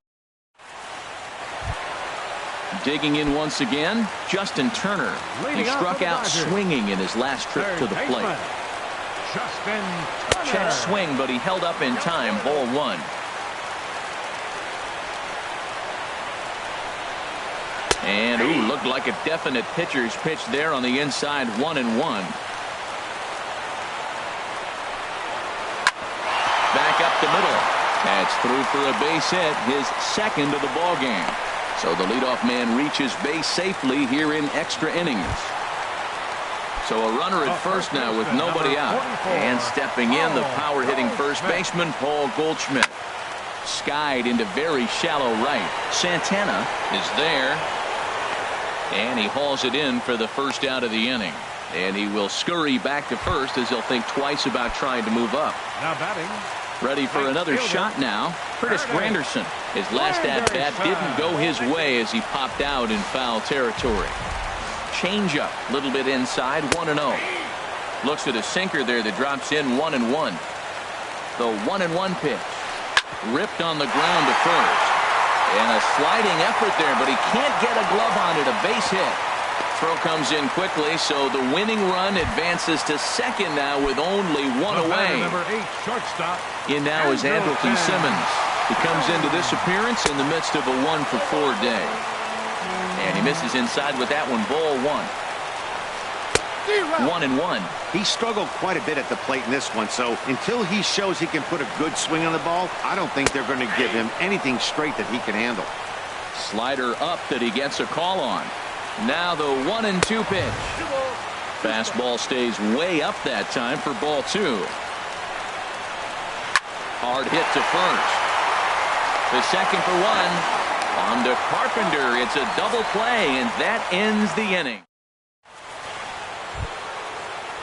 Digging in once again, Justin Turner. He struck out swinging in his last trip to the plate. Check swing, but he held up in time. Ball one. And ooh, looked like a definite pitcher's pitch there on the inside. 1-1. Back up the middle. That's through for a base hit, his second of the ball game. So the leadoff man reaches base safely here in extra innings. So a runner at first now with nobody out. And stepping in, the power-hitting first baseman, Paul Goldschmidt. Skied into very shallow right. Santana is there. And he hauls it in for the first out of the inning. And he will scurry back to first as he'll think twice about trying to move up. Now batting. Ready for another shot now. Curtis Granderson. His last at-bat didn't go his way as he popped out in foul territory. Change-up, a little bit inside, 1-0. Looks at a sinker there that drops in 1-1. The 1-1 pitch. Ripped on the ground to first. And a sliding effort there, but he can't get a glove on it. A base hit. Throw comes in quickly, so the winning run advances to second now with only one away. Number 8, shortstop. In now is Andrelton Simmons. He comes into this appearance in the midst of a 1-for-4 day. And he misses inside with that one. Ball 1. 1-1. He struggled quite a bit at the plate in this one, so until he shows he can put a good swing on the ball, I don't think they're going to give him anything straight that he can handle. Slider up that he gets a call on. Now the 1-2 pitch. Fastball stays way up that time for ball 2. Hard hit to first. The second for 1. On to Carpenter. It's a double play, and that ends the inning.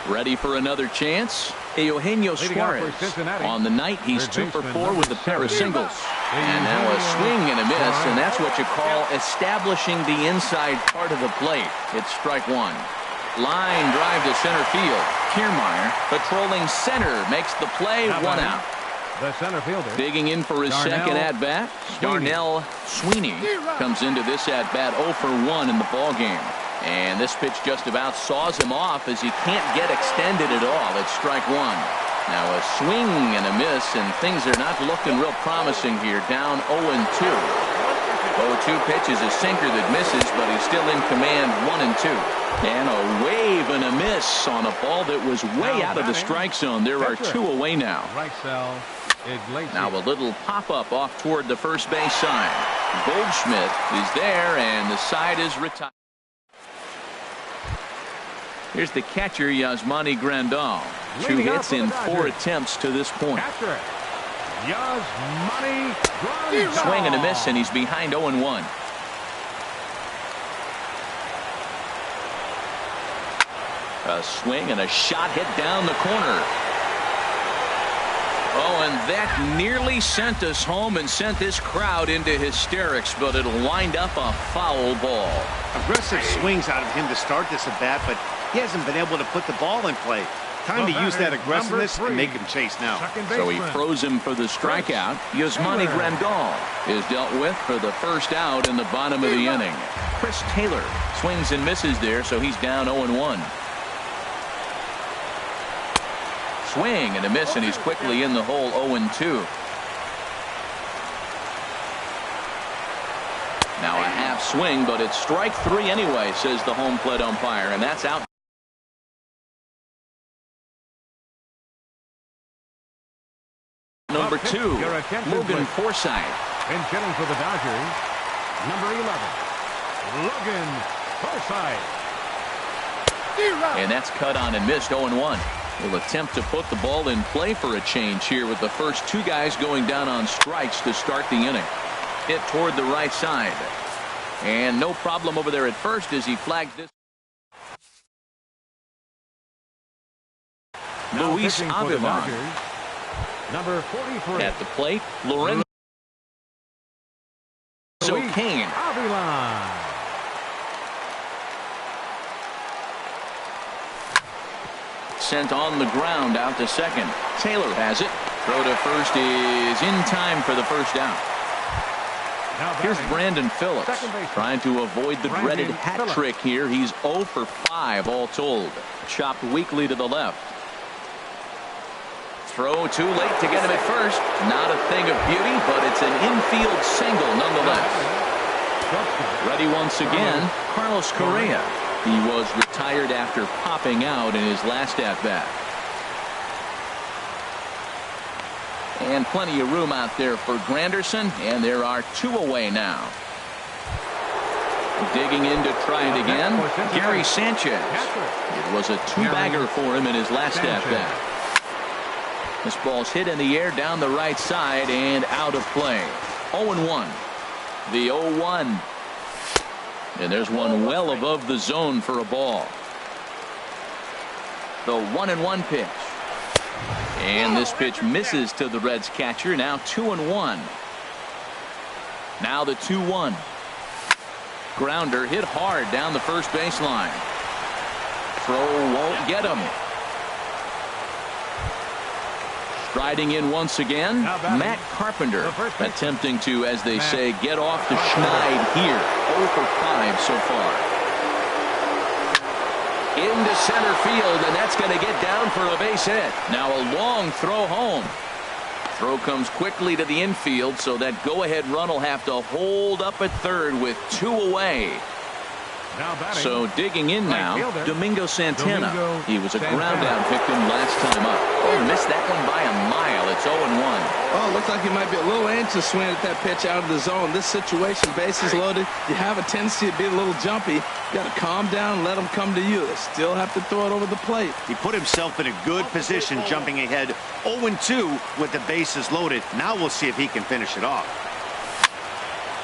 Ready for another chance? Eugenio Suarez. On the night, he's 2-for-4 with a pair of singles. And now a swing and a miss, and that's what you call establishing the inside part of the plate. It's strike 1. Line drive to center field. Kiermaier patrolling center makes the play. 1 out. The center fielder. Digging in for his second at-bat. Darnell Sweeney comes into this at-bat 0-for-1 in the ballgame. And this pitch just about saws him off as he can't get extended at all. It's strike 1. Now a swing and a miss, and things are not looking real promising here. Down 0-2. 0-2 pitch is a sinker that misses, but he's still in command. 1-2. And a wave and a miss on a ball that was way out of the strike zone. There are 2 away now. Now a little pop-up off toward the first base side. Goldschmidt is there, and the side is retired. Here's the catcher, Yasmani Grandal. 2 hits in 4 attempts to this point. Swing and a miss, and he's behind 0-1. A swing and a shot hit down the corner. Oh, and that nearly sent us home and sent this crowd into hysterics, but it'll wind up a foul ball. Aggressive swings out of him to start this at bat, but he hasn't been able to put the ball in play. Time to use that aggressiveness and make him chase now. So he throws him for the strikeout. Yasmani Grandal is dealt with for the first out in the bottom of the inning. Chris Taylor swings and misses there, so he's down 0-1. Swing and a miss, and he's quickly in the hole. 0-2. Now a half swing, but it's strike 3 anyway, says the home plate umpire, and that's out. Number 2, Logan Forsythe. And chilling for the Dodgers, number 11, Logan Forsythe. And that's cut on and missed. 0-1. Will attempt to put the ball in play for a change here with the first 2 guys going down on strikes to start the inning. Hit toward the right side. And no problem over there at first as he flagged this. Luis Avilan. Number 43. At the plate, Lorenzo Cain. Avilan. Sent on the ground out to second. Taylor has it. Throw to first is in time for the first out. Here's Brandon Phillips trying to avoid the dreaded hat trick here. He's 0-for-5 all told. Chopped weakly to the left. Throw too late to get him at first. Not a thing of beauty, but it's an infield single nonetheless. Ready once again, Carlos Correa. He was retired after popping out in his last at-bat. And plenty of room out there for Granderson, and there are 2 away now. Digging in to try it again, Gary Sanchez. It was a 2-bagger for him in his last at-bat. This ball's hit in the air down the right side and out of play. 0-1. The 0-1. And there's one well above the zone for a ball. The 1-1 pitch. And this pitch misses to the Reds catcher. Now 2-1. Now the 2-1. Grounder hit hard down the first baseline. Throw won't get him. Striding in once again, Matt Carpenter, attempting to, as they say, get off the schneid here. 0 for 5 so far. Into center field, and that's going to get down for a base hit. Now a long throw home. Throw comes quickly to the infield, so that go-ahead run will have to hold up at third with 2 away. So digging in now, Domingo Santana. He was a ground-out victim last time up. Oh, missed that one by a mile. It's 0-1. Oh, looks like he might be a little anxious swinging at that pitch out of the zone. This situation, bases loaded, you have a tendency to be a little jumpy. You got to calm down and let them come to you. They still have to throw it over the plate. He put himself in a good position jumping ahead 0-2 with the bases loaded. Now we'll see if he can finish it off.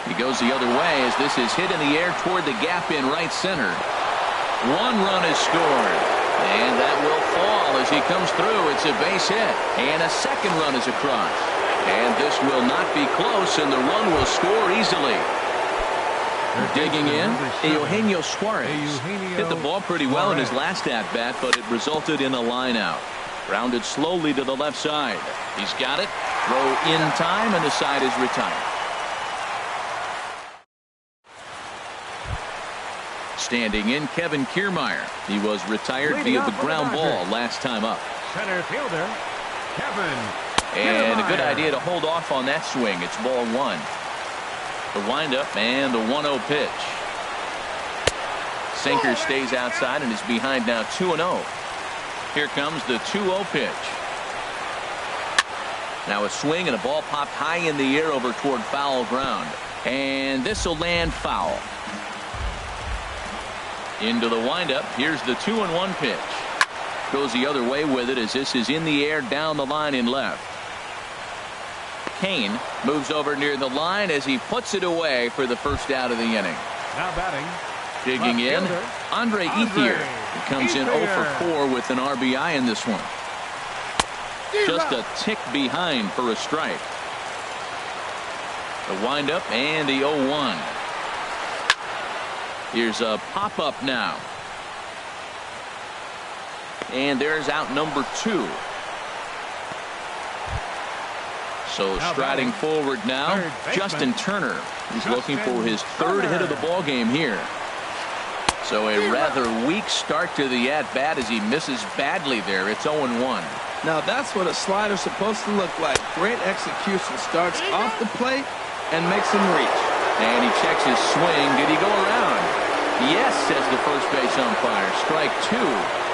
He goes the other way as this is hit in the air toward the gap in right center. 1 run is scored. And that will fall as he comes through. It's a base hit. And a second run is across. And this will not be close, and the run will score easily. Digging in, Eugenio Suarez hit the ball pretty well in his last at-bat, but it resulted in a line-out. Grounded slowly to the left side. He's got it. Throw in time, and the side is retired. Standing in, Kevin Kiermaier. He was retired via the ground ball last time up. Center fielder, Kevin. And a good idea to hold off on that swing. It's ball 1. The windup and the 1-0 pitch. Sinker stays outside and is behind now 2-0. Here comes the 2-0 pitch. Now a swing and a ball popped high in the air over toward foul ground. And this will land foul. Into the windup. Here's the 2-1 pitch. Goes the other way with it as this is in the air down the line in left. Kane moves over near the line as he puts it away for the first out of the inning. Now batting. Digging in, Andre Ethier. He comes in 0 for 4 with an RBI in this one. Just a tick behind for a strike. The windup and the 0-1. Here's a pop-up now. And there's out number 2. So striding forward now, Justin Turner. He's looking for his 3rd hit of the ball game here. So a rather weak start to the at-bat as he misses badly there. It's 0-1. Now that's what a slider's supposed to look like. Great execution. Starts off the plate and makes him reach. And he checks his swing. Did he go around? Yes, says the first base umpire. Strike 2.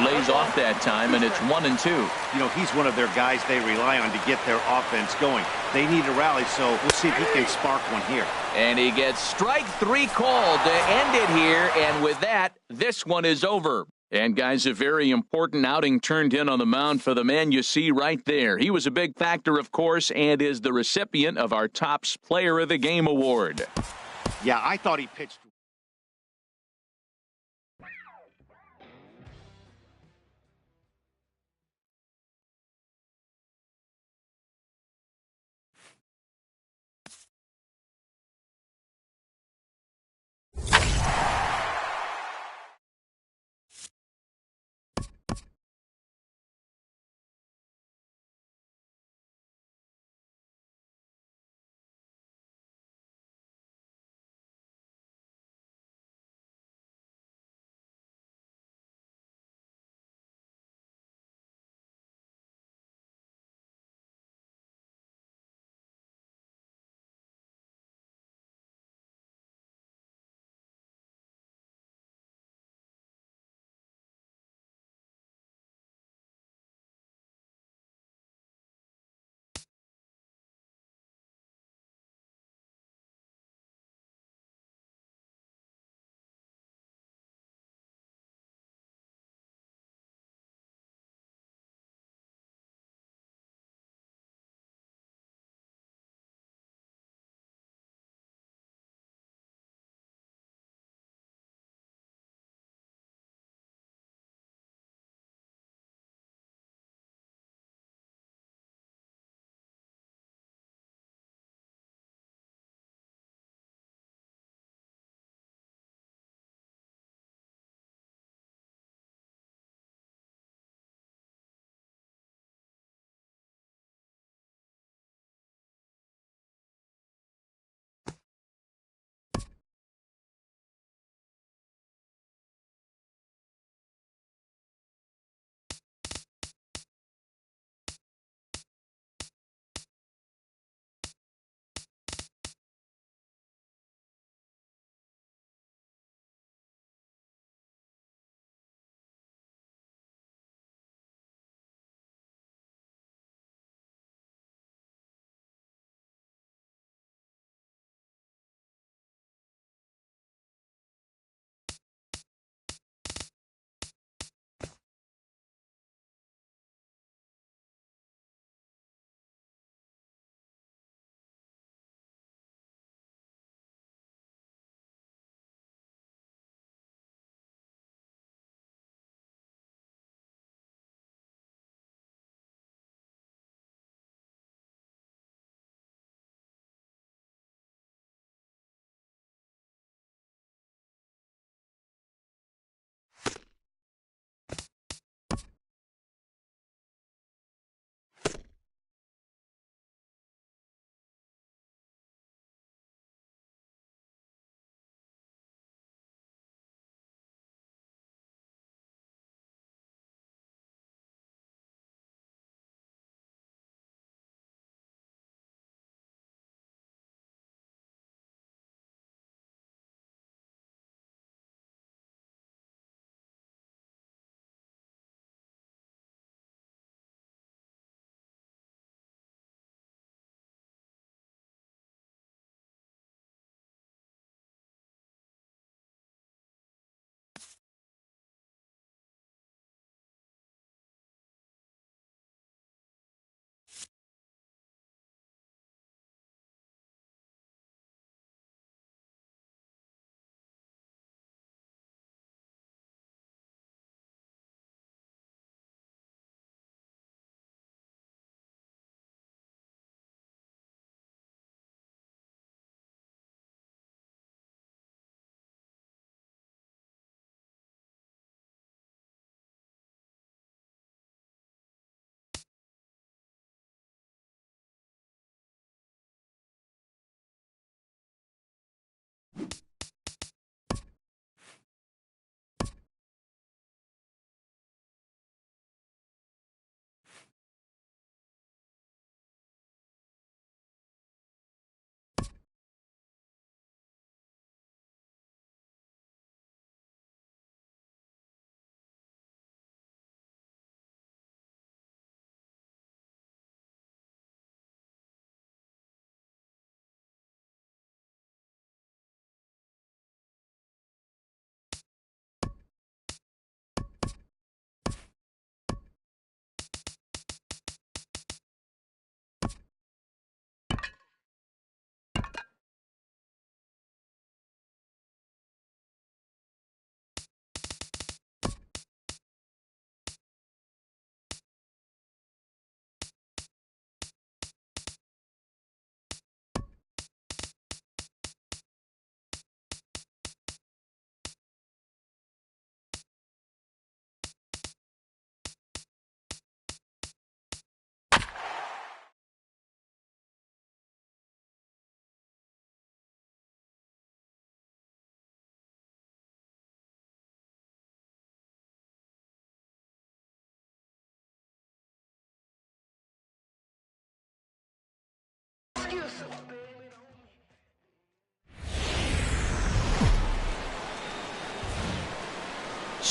Lays off that time, and it's 1-2. You know, he's one of their guys they rely on to get their offense going. They need a rally, so we'll see if he can spark one here. And he gets strike 3 called to end it here, and with that, this one is over. And guys, a very important outing turned in on the mound for the man you see right there. He was a big factor, of course, and is the recipient of our Topps Player of the Game award. Yeah, I thought he pitched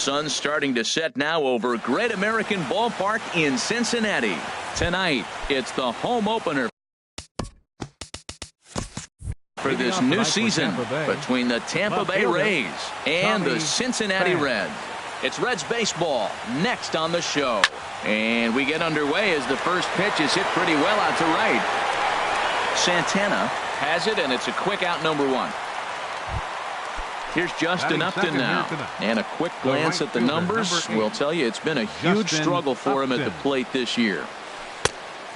sun's starting to set now over Great American Ballpark in Cincinnati. Tonight, it's the home opener for this new season between the Tampa Bay Rays and the Cincinnati Reds. It's Reds baseball next on the show. And we get underway as the first pitch is hit pretty well out to right. Santana has it, and it's a quick out, number 1. Here's Justin Upton now. And a quick glance at the numbers will tell you it's been a huge struggle for him at the plate this year.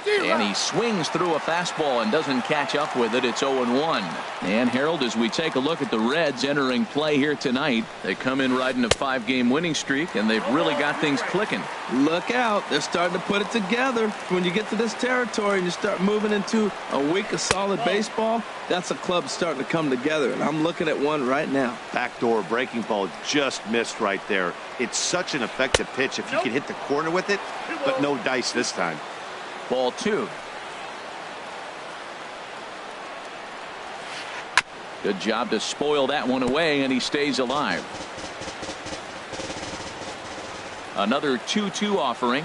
And he swings through a fastball and doesn't catch up with it. It's 0-1. And Harold, as we take a look at the Reds entering play here tonight, they come in riding a 5-game winning streak, and they've really got things clicking. Look out. They're starting to put it together. When you get to this territory and you start moving into a week of solid baseball, that's a club starting to come together, and I'm looking at one right now. Backdoor breaking ball just missed right there. It's such an effective pitch if you can hit the corner with it, but no dice this time. Ball 2. Good job to spoil that one away, and he stays alive. Another 2-2 offering.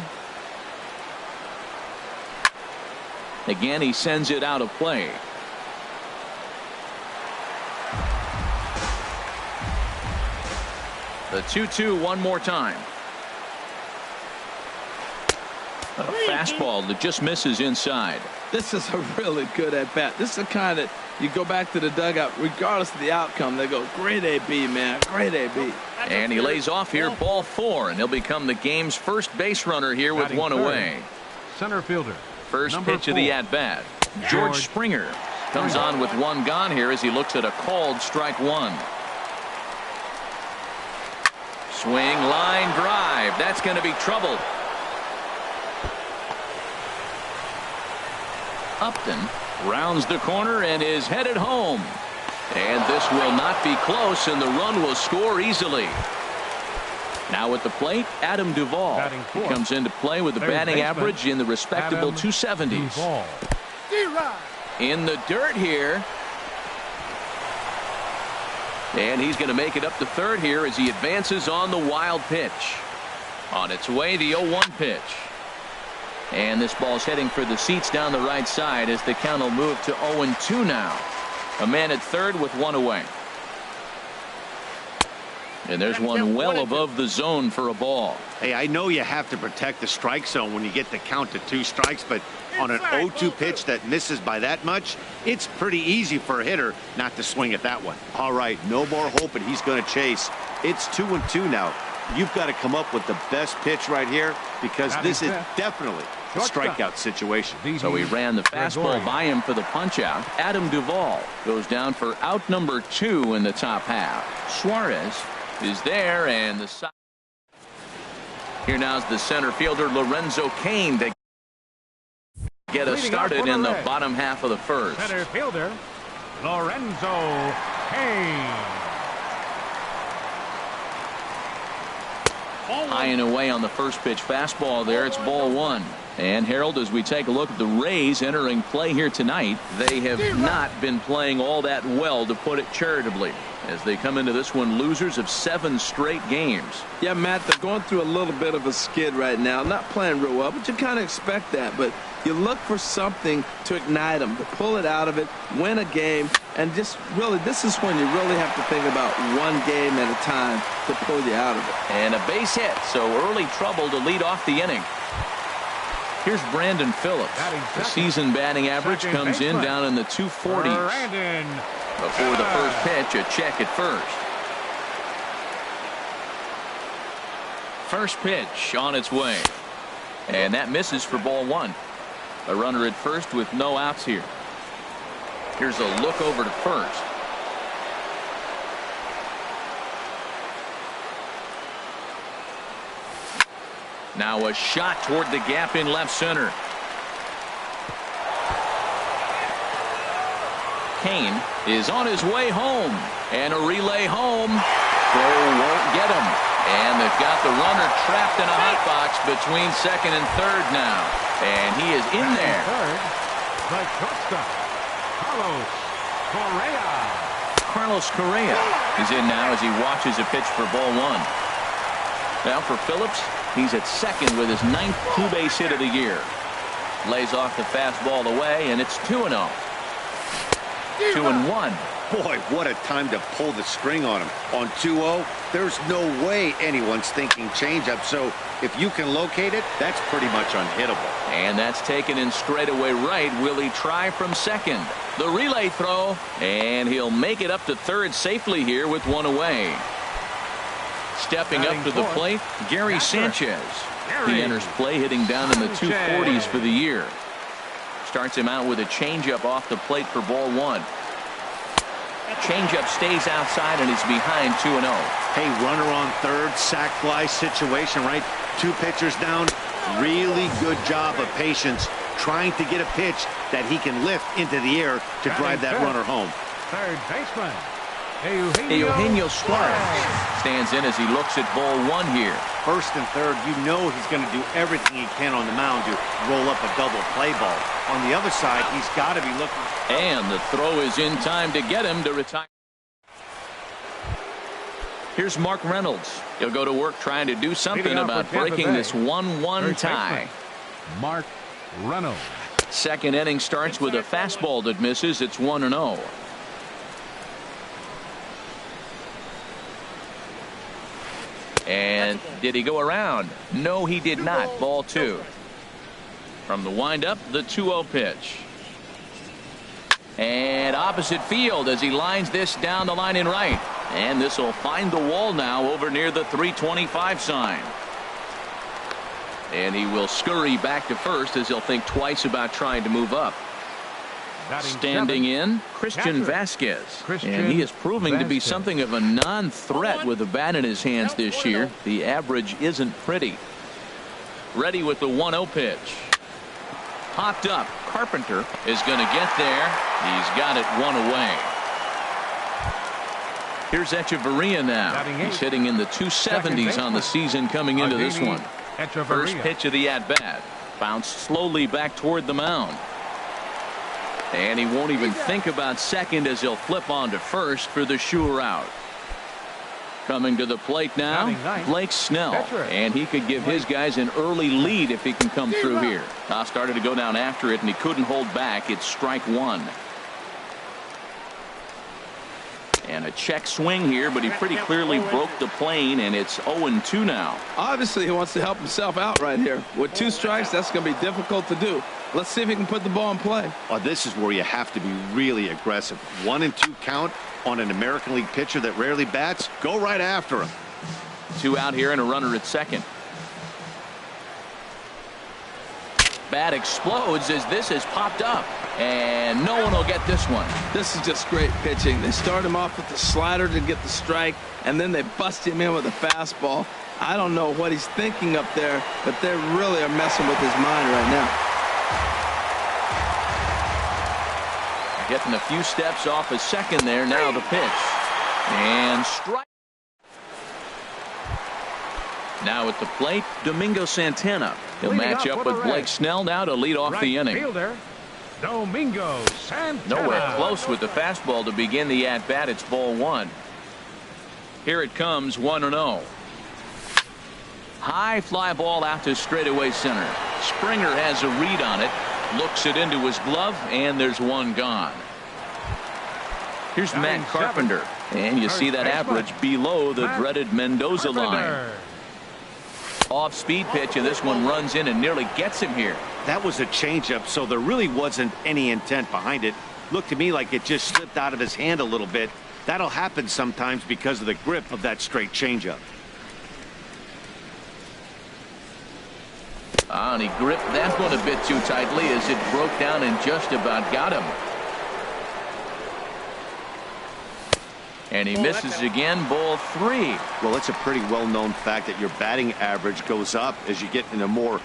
Again, he sends it out of play. The 2-2 one more time. A fastball that just misses inside. This is a really good at-bat. This is the kind that you go back to the dugout, regardless of the outcome, they go, great AB, man, great AB. And he lays off here, ball 4, and he'll become the game's first base runner here with one away. Center fielder. First pitch of the at-bat. George Springer comes on with one gone here as he looks at a called strike 1. Swing, line drive. That's going to be trouble. Upton rounds the corner and is headed home. And this will not be close, and the run will score easily. Now at the plate, Adam Duvall. He comes into play with a batting average in the respectable 270s. In the dirt here. And he's going to make it up to third here as he advances on the wild pitch. On its way, the 0-1 pitch. And this ball's heading for the seats down the right side as the count will move to 0-2 now. A man at third with one away. And there's one well above the zone for a ball. Hey, I know you have to protect the strike zone when you get the count to 2 strikes, but on an 0-2 pitch that misses by that much, it's pretty easy for a hitter not to swing at that one. All right, no more hope, and he's going to chase. It's 2-2 now. You've got to come up with the best pitch right here because this is definitely a strikeout situation. So he ran the fastball by him for the punch out. Adam Duvall goes down for out number 2 in the top half. Suarez is there, and the side. Here now's the center fielder Lorenzo Cain to get us started in the bottom half of the first. Center fielder Lorenzo Cain. High and away on the first pitch fastball there. It's ball 1. And Harold, as we take a look at the Rays entering play here tonight, they have not been playing all that well, to put it charitably, as they come into this one losers of 7 straight games. Yeah, Matt, they're going through a little bit of a skid right now. Not playing real well, but you kind of expect that. But you look for something to ignite them, to pull it out of it, win a game, and just really, this is when you really have to think about one game at a time to pull you out of it. And a base hit, so early trouble to lead off the inning. Here's Brandon Phillips. The season batting average comes in down in the 240s. Before the first pitch, a check at first. First pitch on its way. And that misses for ball 1. A runner at first with no outs here. Here's a look over to first. Now a shot toward the gap in left center. Cain is on his way home, and a relay home. Throw won't get him, and they've got the runner trapped in a hot box between second and third now, and he is in there. The shortstop, Carlos Correa is in now as he watches a pitch for ball 1. Now for Phillips, he's at second with his 9th two-base hit of the year. Lays off the fastball away, and it's 2-0. 2-1. Boy, what a time to pull the string on him. On 2-0, there's no way anyone's thinking changeup. So if you can locate it, that's pretty much unhittable. And that's taken in straightaway right. Will he try from second? The relay throw, and he'll make it up to third safely here with one away. Stepping up to the plate, Gary Sanchez. He enters play hitting down in the 240s for the year. Starts him out with a changeup off the plate for ball one. Changeup stays outside and is behind 2-0. Hey, runner on third, sac fly situation, right? Two pitchers down. Really good job of patience trying to get a pitch that he can lift into the air to drive that runner home. Third baseman, Eugenio Suarez stands in as he looks at ball one here. First and third, you know he's going to do everything he can on the mound to roll up a double play ball. On the other side, he's got to be looking. And the throw is in time to get him to retire. Here's Mark Reynolds. He'll go to work trying to do something about breaking this 1-1 tie. Mark Reynolds. Second inning starts with a fastball that misses. It's 1-0. And did he go around? No, he did not. Ball two. From the windup, the 2-0 pitch. And opposite field as he lines this down the line in right. And this will find the wall now over near the 325 sign. And he will scurry back to first as he'll think twice about trying to move up. Standing in, Christian Vasquez. And he is proving to be something of a non-threat with the bat in his hands this year. The average isn't pretty. Ready with the 1-0 pitch. Popped up. Carpenter is going to get there. He's got it one away. Here's Echeverria now. He's hitting in the 270s on the season coming into this one. First pitch of the at-bat. Bounced slowly back toward the mound. And he won't even think about second as he'll flip on to first for the sure out. Coming to the plate now, Blake Snell. And he could give his guys an early lead if he can come through here. Started to go down after it, and he couldn't hold back. It's strike one. And a check swing here, but he pretty clearly broke the plane, and it's 0-2 now. Obviously, he wants to help himself out right here. With two strikes, that's going to be difficult to do. Let's see if he can put the ball in play. Well, this is where you have to be really aggressive. 1-2 count on an American League pitcher that rarely bats. Go right after him. Two out here and a runner at second. Bat explodes as this has popped up. And no one will get this one. This is just great pitching. They start him off with the slider to get the strike, and then they bust him in with a fastball. I don't know what he's thinking up there, but they really are messing with his mind right now. Getting a few steps off a second there. Now the pitch. And strike. Now at the plate, Domingo Santana. He'll match up with Blake Snell now to lead off the inning. Fielder, Domingo Santana. Nowhere close with the fastball to begin the at-bat. It's ball one. Here it comes, 1-0. High fly ball out to straightaway center. Springer has a read on it. Looks it into his glove, and there's one gone. Here's Matt Carpenter. And you see that average below the dreaded Mendoza line. Off-speed pitch, and this one runs in and nearly gets him here. That was a changeup, so there really wasn't any intent behind it. Looked to me like it just slipped out of his hand a little bit. That'll happen sometimes because of the grip of that straight changeup. And he gripped that one a bit too tightly as it broke down and just about got him. And he misses again, ball three. Well, it's a pretty well-known fact that your batting average goes up as you get into more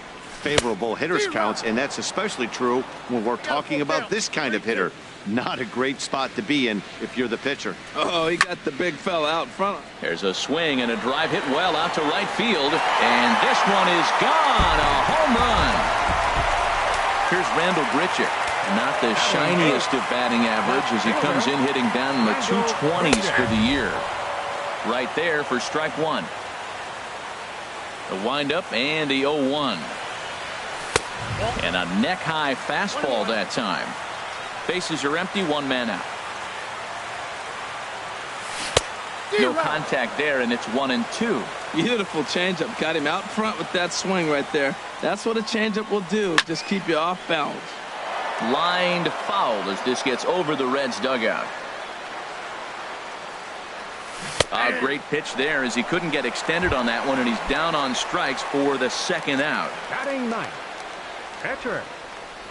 favorable hitters counts, and that's especially true when we're talking about this kind of hitter. Not a great spot to be in if you're the pitcher. Oh, he got the big fella out front. There's a swing and a drive hit well out to right field, and this one is gone. A home run. Here's Randall Grichuk. Not the shiniest of batting average as he comes in hitting down in the 220s for the year. Right there for strike one. The windup and the 0-1. And a neck-high fastball that time. Bases are empty, one man out. No contact there, and it's 1-2. Beautiful changeup. Got him out front with that swing right there. That's what a changeup will do. Just keep you off balance. Lined foul as this gets over the Reds dugout. A great pitch there as he couldn't get extended on that one, and he's down on strikes for the second out. Batting ninth, pitcher,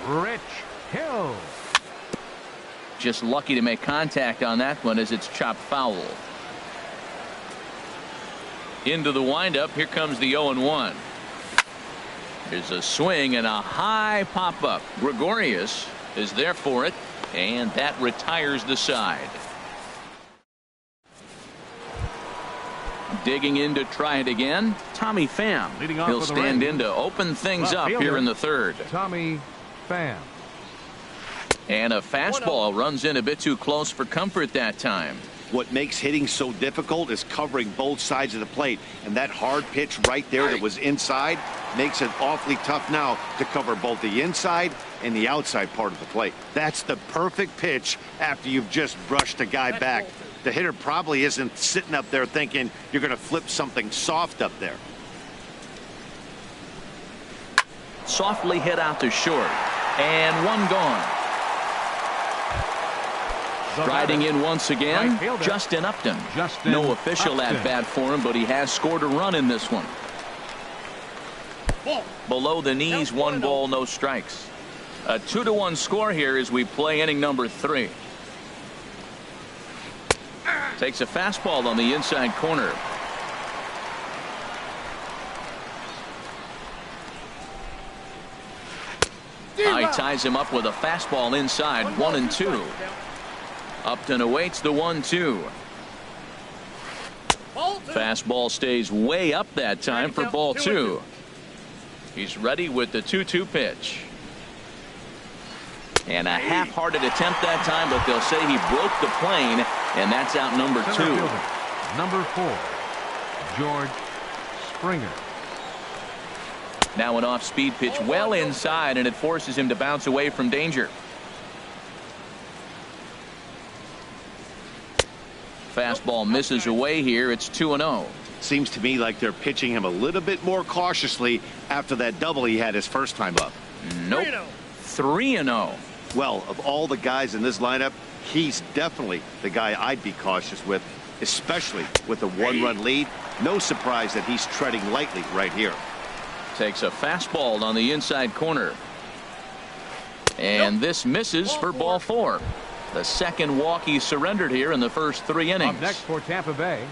Rich Hill. Just lucky to make contact on that one as it's chopped foul. Into the windup. Here comes the 0-1. There's a swing and a high pop-up. Gregorius is there for it, and that retires the side. Digging in to try it again, Tommy Pham. He'll stand in to open things up here in the third. Tommy Pham. And a fastball runs in a bit too close for comfort that time. What makes hitting so difficult is covering both sides of the plate, and that hard pitch right there that was inside makes it awfully tough now to cover both the inside and the outside part of the plate. That's the perfect pitch after you've just brushed a guy back. The hitter probably isn't sitting up there thinking you're going to flip something soft up there. Softly hit out to short, and one gone. Striding in once again, Justin Upton. No official at bat for him, but he has scored a run in this one. Below the knees, 1 ball, no strikes. A 2-1 score here as we play inning number 3. Takes a fastball on the inside corner. He ties him up with a fastball inside, 1-2. Upton awaits the 1-2. Fastball stays way up that time for ball 2. He's ready with the 2-2 pitch. And a half-hearted attempt that time, but they'll say he broke the plane, and that's out number 2. Number 4, George Springer. Now an off-speed pitch well inside, and it forces him to bounce away from danger. Fastball misses away here. It's 2-0. Seems to me like they're pitching him a little bit more cautiously after that double he had his first time up. Nope. 3-0. Well, of all the guys in this lineup, he's definitely the guy I'd be cautious with, especially with a 1-run lead. No surprise that he's treading lightly right here. Takes a fastball on the inside corner. And this misses for ball 4. The second walk he surrendered here in the first 3 innings. Up next for Tampa Bay,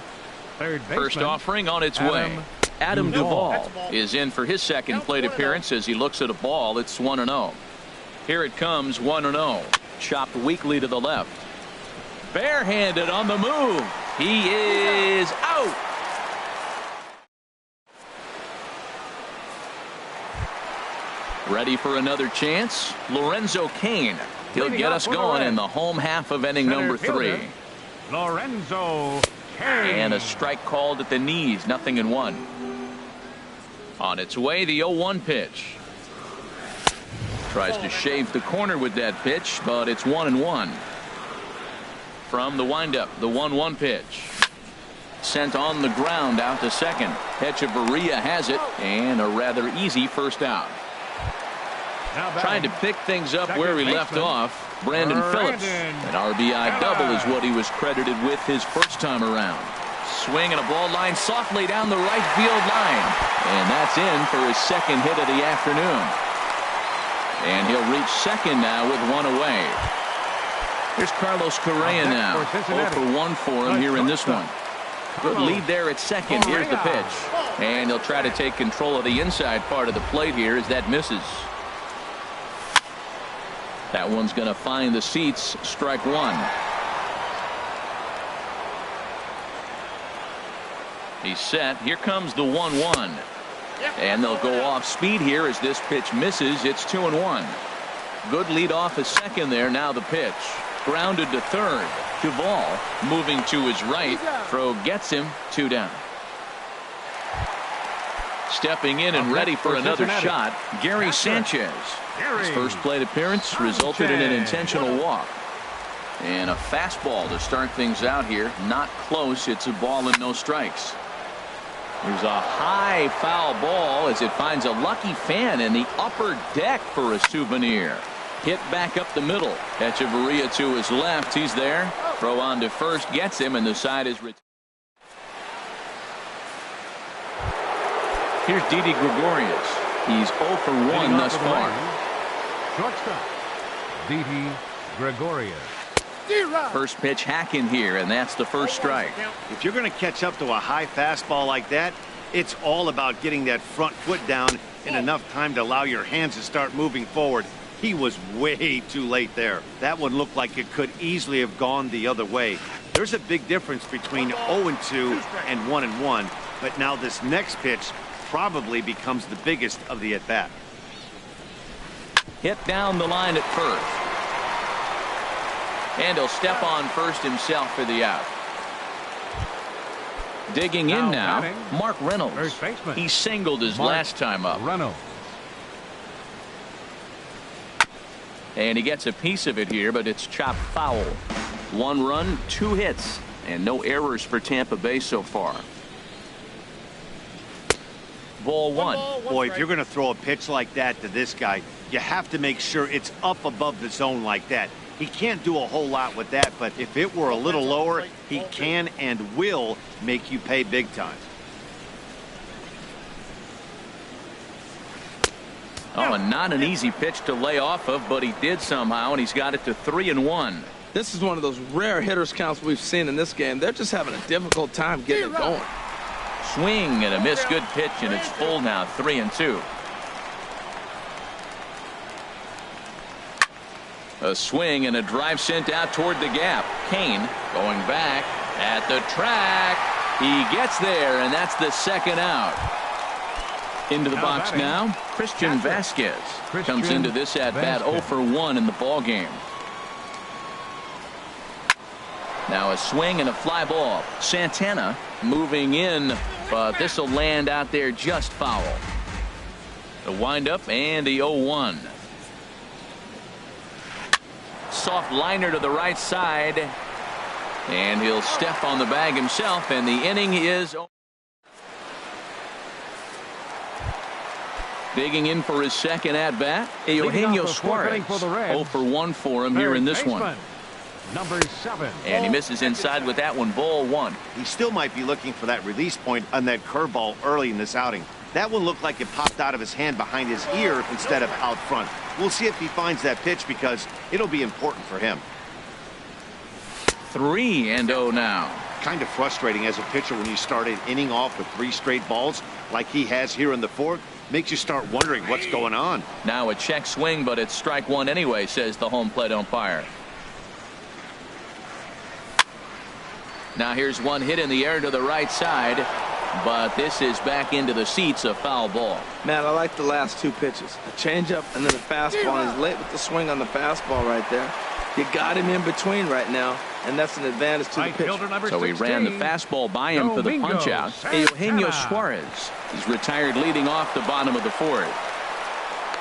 third baseman, first offering on its way. Adam Duvall is in for his second plate appearance as he looks at a ball. It's 1-0. Here it comes, 1-0. Chopped weakly to the left. Barehanded on the move. He is out. Ready for another chance? Lorenzo Cain. He'll get us going in the home half of inning number 3. Lorenzo Cain. And a strike called at the knees, 0-1. On its way, the 0-1 pitch. Tries to shave the corner with that pitch, but it's 1-1. From the windup, the 1-1 pitch. Sent on the ground out to second. Hechavarria has it, and a rather easy first out. Trying to pick things up where he left off, Brandon Phillips. An RBI double is what he was credited with his first time around. Swing and a ball line softly down the right field line. And that's in for his second hit of the afternoon. And he'll reach second now with 1 away. Here's Carlos Correa now. 0 for 1 for him here in this one. Good lead there at second. Here's the pitch. And he'll try to take control of the inside part of the plate here as that misses. That one's going to find the seats. Strike 1. He's set. Here comes the 1-1. And they'll go off speed here as this pitch misses. It's 2-1. Good lead off at second there. Now the pitch. Grounded to third. Duvall moving to his right. Throw gets him. 2 down. Stepping in and ready for another shot, Gary Sanchez. His first plate appearance resulted in an intentional walk. And a fastball to start things out here. Not close. It's a ball and no strikes. There's a high foul ball as it finds a lucky fan in the upper deck for a souvenir. Hit back up the middle. Echeverria to his left. He's there. Throw on to first. Gets him, and the side is retired. Here's Didi Gregorius. He's 0 for 1 thus far. Shortstop, Didi Gregorius. First pitch hacking here, and that's the first strike. If you're going to catch up to a high fastball like that, it's all about getting that front foot down in enough time to allow your hands to start moving forward. He was way too late there. That one looked like it could easily have gone the other way. There's a big difference between 0-2 and 1-1, but now this next pitch probably becomes the biggest of the at-bat. Hit down the line at first. And he'll step on first himself for the out. Digging in now, Mark Reynolds. He singled his last time up. Reynolds. And he gets a piece of it here, but it's chopped foul. 1 run, 2 hits, and no errors for Tampa Bay so far. Ball 1. Boy, if you're going to throw a pitch like that to this guy, you have to make sure it's up above the zone like that. He can't do a whole lot with that, but if it were a little lower, he can and will make you pay big time. Oh, and not an easy pitch to lay off of, but he did somehow, and he's got it to 3-1. This is one of those rare hitters counts we've seen in this game. They're just having a difficult time getting it going. Swing and a miss. Good pitch, and it's full now. 3-2. A swing and a drive sent out toward the gap. Kane going back at the track. He gets there, and that's the second out. Into the box now, Christian Vasquez comes into this at bat 0 for 1 in the ball game. Now a swing and a fly ball. Santana moving in, but this will land out there just foul. The windup and the 0-1. Soft liner to the right side, and he'll step on the bag himself, and the inning is over. Digging in for his second at bat, Eugenio Suarez. 0 for 1 for him here in this one. Number 7. And he misses inside with that one. Ball 1. He still might be looking for that release point on that curveball early in this outing. That one looked like it popped out of his hand behind his ear instead of out front. We'll see if he finds that pitch because it'll be important for him. 3-0 now. Kind of frustrating as a pitcher when you start an inning off with 3 straight balls like he has here in the 4th. Makes you start wondering what's going on. Now a check swing, but it's strike 1 anyway, says the home plate umpire. Now here's one hit in the air to the right side, but this is back into the seats, a foul ball. Man, I like the last 2 pitches. A changeup and then a fastball. He's late with the swing on the fastball right there. You got him in between right now, and that's an advantage to the pitcher. So he ran the fastball by him for the punch out. Eugenio Suarez is retired leading off the bottom of the 4th.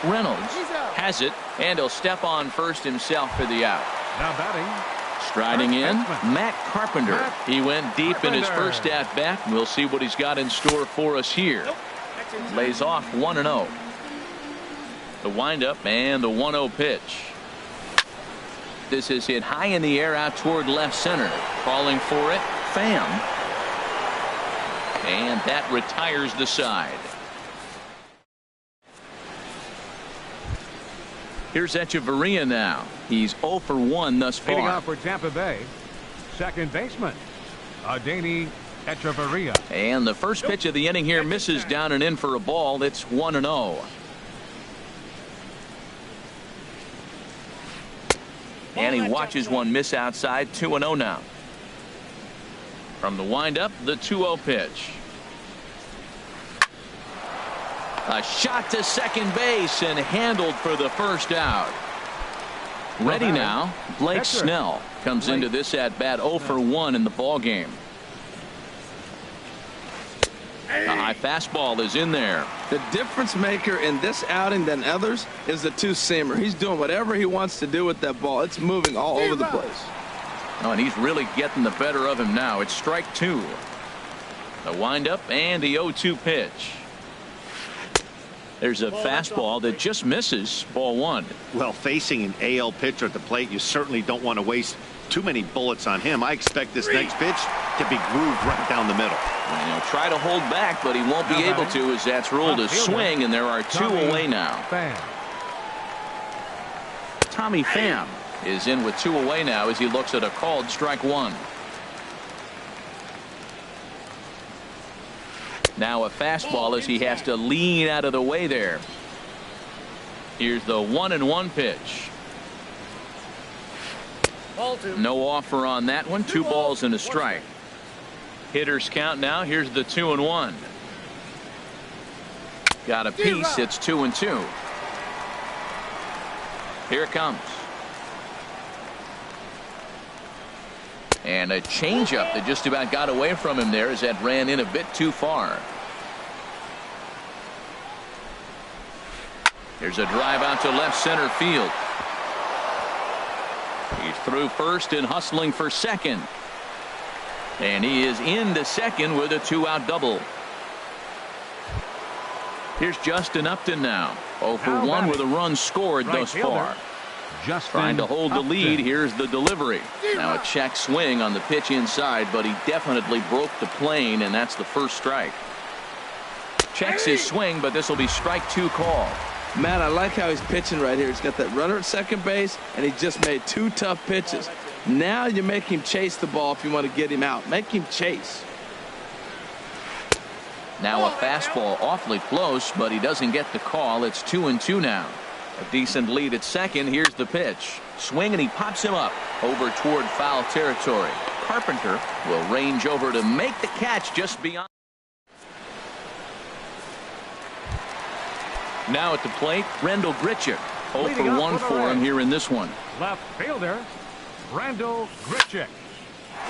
Reynolds has it, and he'll step on first himself for the out. Now batting. Striding in, Matt Carpenter. He went deep in his first at bat. We'll see what he's got in store for us here. Lays off 1-0. The windup and the 1-0 pitch. This is hit high in the air out toward left center. Calling for it, Pham. And that retires the side. Here's Echeverria now. He's 0 for 1 thus far. Leading off for Tampa Bay, second baseman, Adeiny Echeverria. And the first pitch of the inning here misses down and in for a ball. It's 1-0. And he watches one miss outside. 2-0 now. From the windup, the 2-0 pitch. A shot to second base and handled for the first out. Ready now, Blake Snell comes into this at bat 0 for 1 in the ball game. A high High fastball is in there. The difference maker in this outing than others is the two-seamer. He's doing whatever he wants to do with that ball. It's moving all over the place. Oh, and he's really getting the better of him now. It's strike two. The windup and the 0-2 pitch. There's a fastball that just misses. Ball one. Well, facing an AL pitcher at the plate, you certainly don't want to waste too many bullets on him. I expect this next pitch to be grooved right down the middle. And he'll try to hold back, but he won't be able to, as that's ruled a swing, and there are two away now. Tommy Pham is in with two away now as he looks at a called strike one. Now a fastball as he has to lean out of the way there. Here's the 1-1 pitch. No offer on that one. 2 balls and a strike. Hitters count now. Here's the 2-1. Got a piece. It's 2-2. Here it comes. And a changeup that just about got away from him there as that ran in a bit too far. There's a drive out to left center field. He's through first and hustling for second. And he is into second with a 2-out double. Here's Justin Upton now. 0 for 1 with a run scored thus far. Trying to hold the lead. Here's the delivery. Now a check swing on the pitch inside, but he definitely broke the plane, and that's the first strike. Checks his swing, but this will be strike 2 call. Matt, I like how he's pitching right here. He's got that runner at second base, and he just made 2 tough pitches. Now you make him chase the ball if you want to get him out. Make him chase. Now a fastball awfully close, but he doesn't get the call. It's 2-2 now. A decent lead at second. Here's the pitch. Swing, and he pops him up over toward foul territory. Carpenter will range over to make the catch just beyond. Now at the plate, Randall Grichuk. 0 for 1 for him here in this one. Left fielder, Randall Grichuk.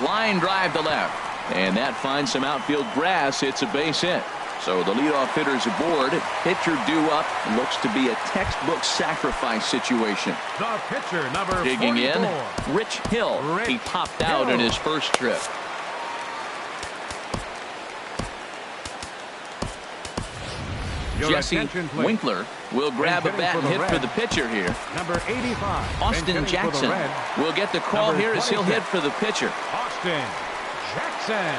Line drive to left. And that finds some outfield grass. It's a base hit. So the leadoff hitter's aboard. Pitcher due up. Looks to be a textbook sacrifice situation. The pitcher, number digging 44. in, Rich Hill. He popped out in his first trip. Jesse Winkler will grab a bat and hit for the pitcher here. Number 85. Austin Jackson will get the call here as he'll hit for the pitcher. Austin Jackson.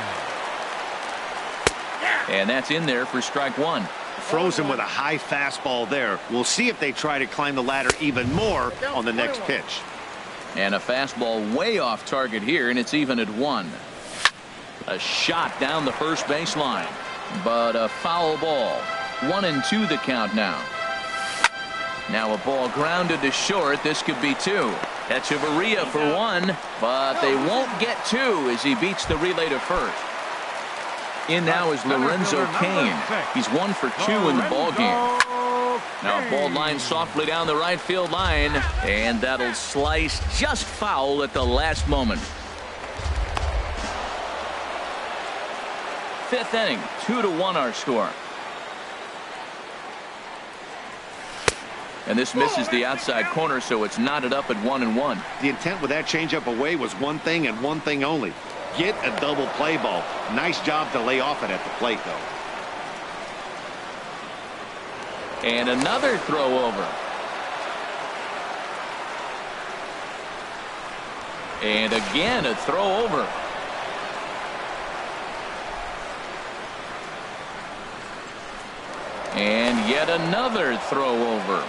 And that's in there for strike 1. Frozen with a high fastball there. We'll see if they try to climb the ladder even more on the next pitch. And a fastball way off target here, and it's even at 1. A shot down the first baseline, but a foul ball. 1-2 the count now. Now a ball grounded to short. This could be 2. Echeverria for 1, but they won't get 2 as he beats the relay to first. In now is Lorenzo Cain. He's 1 for 2 in the ball game. Now a ball line softly down the right field line, and that'll slice just foul at the last moment. 5th inning, 2-1 our score. And this misses the outside corner, so it's knotted up at 1-1. The intent with that changeup away was one thing and one thing only. Get a double play ball. Nice job to lay off it at the plate, though. And another throw over. And again a throw over. And yet another throw over.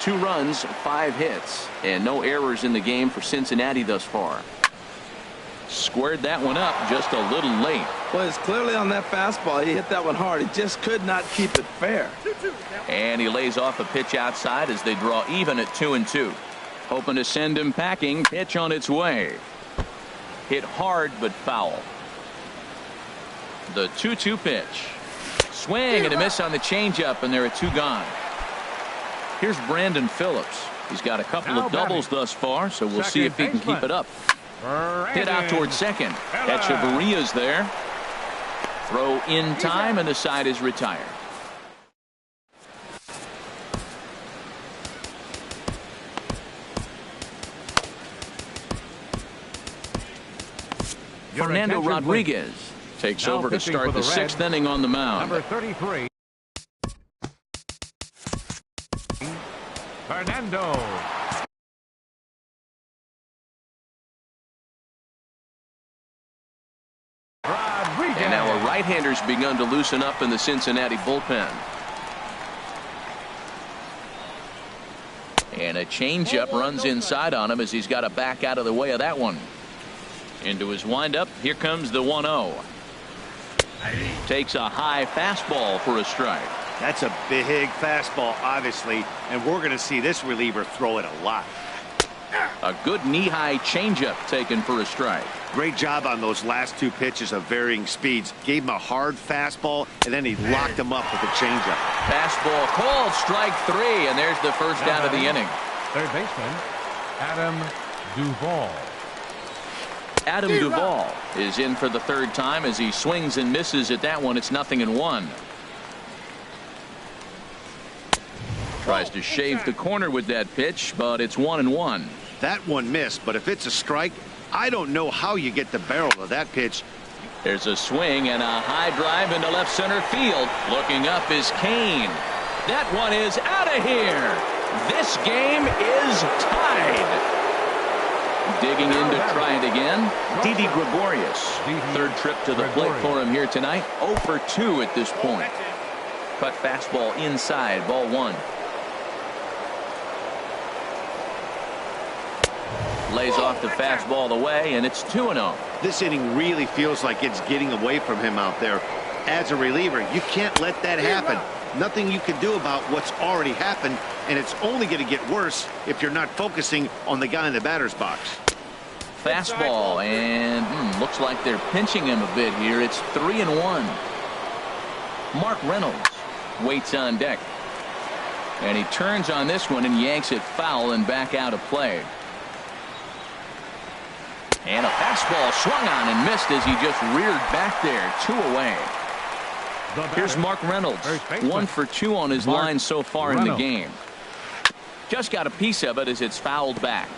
2 runs, 5 hits, and no errors in the game for Cincinnati thus far. Squared that one up just a little late. Well, it's clearly on that fastball. He hit that one hard. He just could not keep it fair. And he lays off a pitch outside as they draw even at 2-2. Hoping to send him packing. Pitch on its way. Hit hard but foul. The 2-2 pitch. Swing and a miss on the changeup, and there are 2 gone. Here's Brandon Phillips. He's got a couple of doubles thus far, so we'll see if he can keep it up. Hit out towards second. Echeverria's there. Throw in time, and the side is retired. Fernando Rodriguez takes over to start the 6th inning on the mound. Number 33. Fernando. Rodriguez. And now a right-hander's begun to loosen up in the Cincinnati bullpen. And a changeup runs inside on him as he's got to back out of the way of that one. Into his windup. Here comes the 1-0. Takes a high fastball for a strike. That's a big fastball, obviously, and we're going to see this reliever throw it a lot. A good knee-high changeup taken for a strike. Great job on those last 2 pitches of varying speeds. Gave him a hard fastball, and then he locked him up with a changeup. Fastball called, strike 3, and there's the first out of the inning. Third baseman, Adam Duvall. Adam Duvall is in for the 3rd time as he swings and misses at that one. It's 0-1. Tries to shave the corner with that pitch, but it's 1-1. That one missed, but if it's a strike, I don't know how you get the barrel of that pitch. There's a swing and a high drive into left center field. Looking up is Kane. That one is out of here. This game is tied. Digging in to try it again, Didi Gregorius. 3rd trip to the plate for him here tonight. 0 for 2 at this point. Cut fastball inside, ball 1. Lays off the fastball away, and it's 2-0. This inning really feels like it's getting away from him out there. As a reliever, you can't let that happen. Nothing you can do about what's already happened, and it's only going to get worse if you're not focusing on the guy in the batter's box. Fastball, and looks like they're pinching him a bit here. It's 3-1. Mark Reynolds waits on deck, and he turns on this one and yanks it foul and back out of play. And a fastball swung on and missed as he just reared back there. 2 away. Here's Mark Reynolds. 1 for 2 on his line so far in the game. Just got a piece of it as it's fouled back.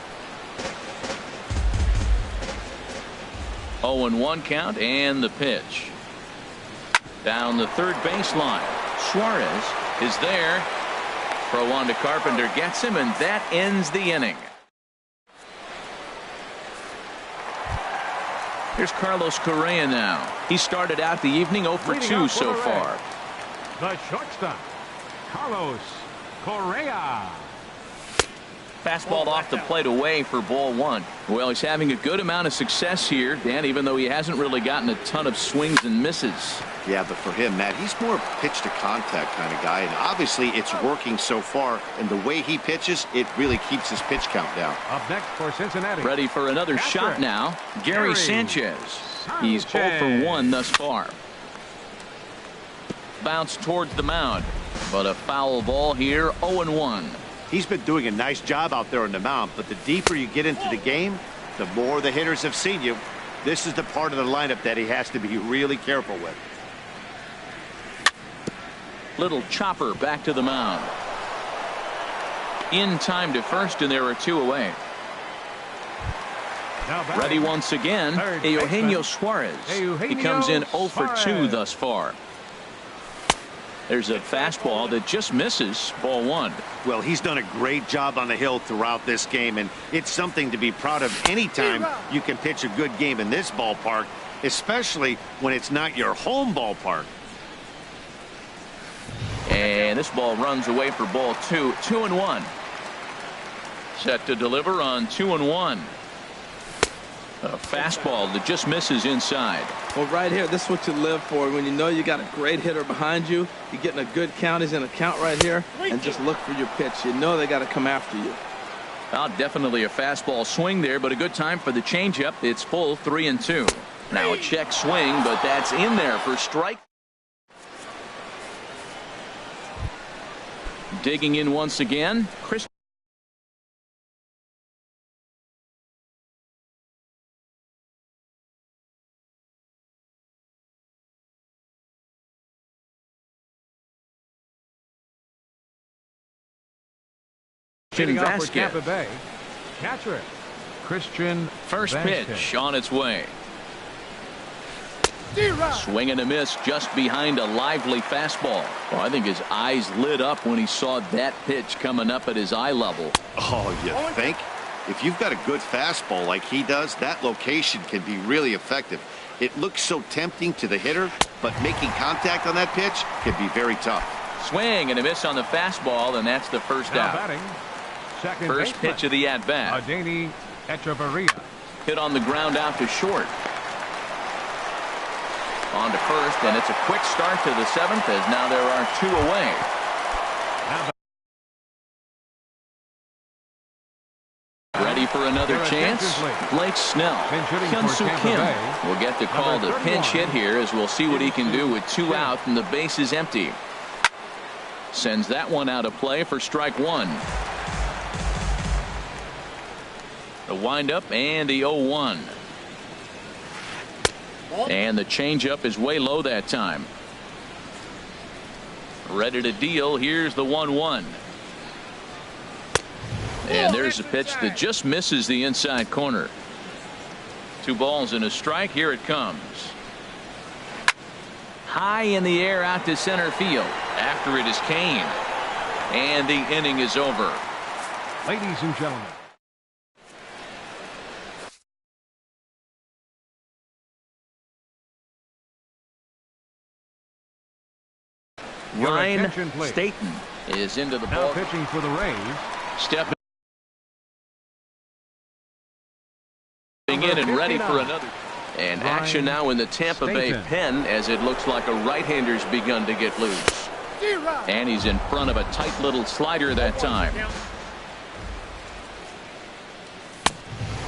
0-1 count, and the pitch. Down the 3rd baseline. Suarez is there. Throw on to Carpenter gets him, and that ends the inning. Here's Carlos Correa now. He started out the evening 0 for 2 so far. The shortstop, Carlos Correa. Fastball off the plate away for ball 1. Well, he's having a good amount of success here, Dan, even though he hasn't really gotten a ton of swings and misses. Yeah, but for him, Matt, he's more pitch to contact kind of guy, and obviously it's working so far, and the way he pitches, it really keeps his pitch count down. Up next for Cincinnati. Ready for another shot now. Gary Sanchez. He's 0 for 1 thus far. Bounce towards the mound, but a foul ball here. 0-1. He's been doing a nice job out there on the mound, but the deeper you get into the game, the more the hitters have seen you. This is the part of the lineup that he has to be really careful with. Little chopper back to the mound. In time to first, and there are 2 away. Ready once again, Eugenio Suarez. He comes in 0 for 2 thus far. There's a fastball that just misses, ball 1. Well, he's done a great job on the hill throughout this game, and it's something to be proud of anytime you can pitch a good game in this ballpark, especially when it's not your home ballpark. And this ball runs away for ball 2. 2-1. Set to deliver on 2-1. A fastball that just misses inside. Well, right here, this is what you live for. When you know you got a great hitter behind you, you're getting a good count. He's in a count right here, and just look for your pitch. You know they got to come after you. Well, definitely a fastball swing there, but a good time for the changeup. It's full 3-2. Now a check swing, but that's in there for strike. Digging in once again, Chris. Hitting off for Vasquez. Tampa Bay. Catcher, Christian First Vasquez. pitch on its way. Swing and a miss just behind a lively fastball. Oh, I think his eyes lit up when he saw that pitch coming up at his eye level. Oh, you think? If you've got a good fastball like he does, that location can be really effective. It looks so tempting to the hitter, but making contact on that pitch can be very tough. Swing and a miss on the fastball, and that's the first Now out. batting, second First baseman, pitch of the at-bat. Adeni Echeverria. Hit on the ground out to short. On to first, and it's a quick start to the seventh as now there are two away. Now Ready for another Your chance? attention, please. Blake Snell. Pinch hitting for Hyun-Soo Tampa Kim Bay. will get the call Number to pinch 31. hit here as we'll see what he can do with two Kim. out and the base is empty. Sends that one out of play for strike one. The windup and the 0-1. And the changeup is way low that time. Ready to deal. Here's the 1-1. And there's a pitch that just misses the inside corner. 2 balls and a strike. Here it comes. High in the air out to center field. After it is Kane. And the inning is over. Ladies and gentlemen, Your Ryan attention, please. Staten is into the now ball. pitching for the Rays. Stepping in and ready for another. And action now in the Tampa Bay Staten. pen as it looks like a right-hander's begun to get loose. And he's in front of a tight little slider that time.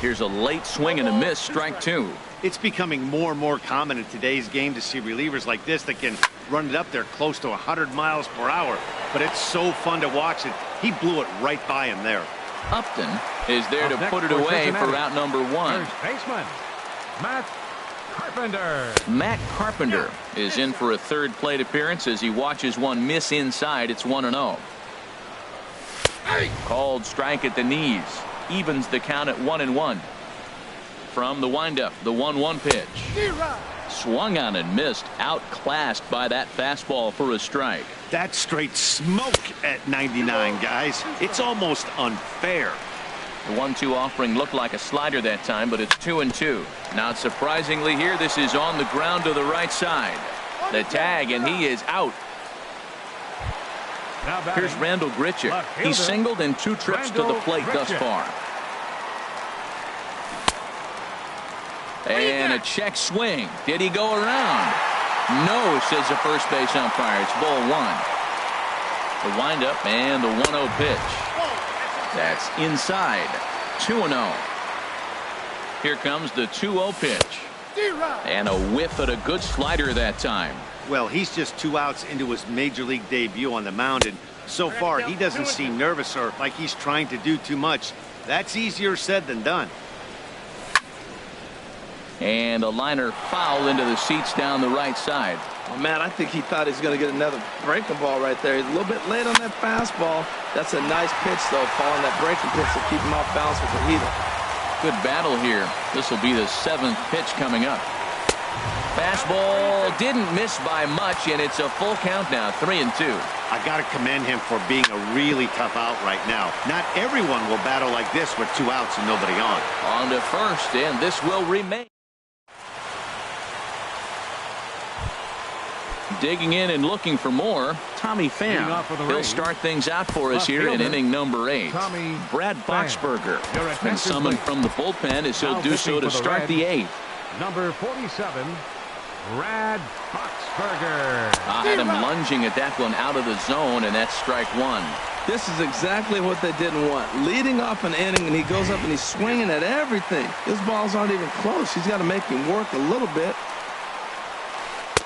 Here's a late swing and a miss, strike two. It's becoming more and more common in today's game to see relievers like this that can run it up there close to 100 miles per hour. But it's so fun to watch it. He blew it right by him there. Upton is there Up to next put it for away Cincinnati. for out number one. First baseman, Matt Carpenter. Matt Carpenter is in for a third plate appearance as he watches one miss inside. It's 1-0. Called strike at the knees. Evens the count at 1-1. From the windup, the 1-1 pitch. Swung on and missed. Outclassed by that fastball for a strike. That's straight smoke at 99, guys. It's almost unfair. The 1-2 offering looked like a slider that time, but it's 2-2. Not surprisingly here, this is on the ground to the right side. The tag, and he is out. Now batting, Here's Randall Grichuk. left fielder, He's singled in 2 trips to the Randall plate thus Grichuk. far. And a check swing. Did he go around? No, says the first base umpire. It's ball one. The windup and the 1-0 pitch. That's inside. 2-0. Here comes the 2-0 pitch. And a whiff at a good slider that time. Well, he's just 2 outs into his major league debut on the mound, and so far he doesn't seem nervous or like he's trying to do too much. That's easier said than done. And a liner foul into the seats down the right side. Oh, man, I think he thought he was going to get another breaking ball right there. He's a little bit late on that fastball. That's a nice pitch, though, following that breaking pitch to keep him off balance with the heater. Good battle here. This will be the 7th pitch coming up. Fastball didn't miss by much, and it's a full count now, 3-2. I got to commend him for being a really tough out right now. Not everyone will battle like this with 2 outs and nobody on. On to first, and this will remain. Digging in and looking for more, Tommy Leading Pham. off for the He'll Rays. start things out for us Left here in fielder, inning number 8. Tommy Brad Pham. Boxberger Your has been attention, summoned please. from the bullpen as he'll Now do so pitching to for the start Reds. the 8th. Number 47, Brad Boxberger. Had him lunging at that one out of the zone, and that's strike one. This is exactly what they didn't want. Leading off an inning, and he goes up and he's swinging at everything. His balls aren't even close. He's got to make him work a little bit.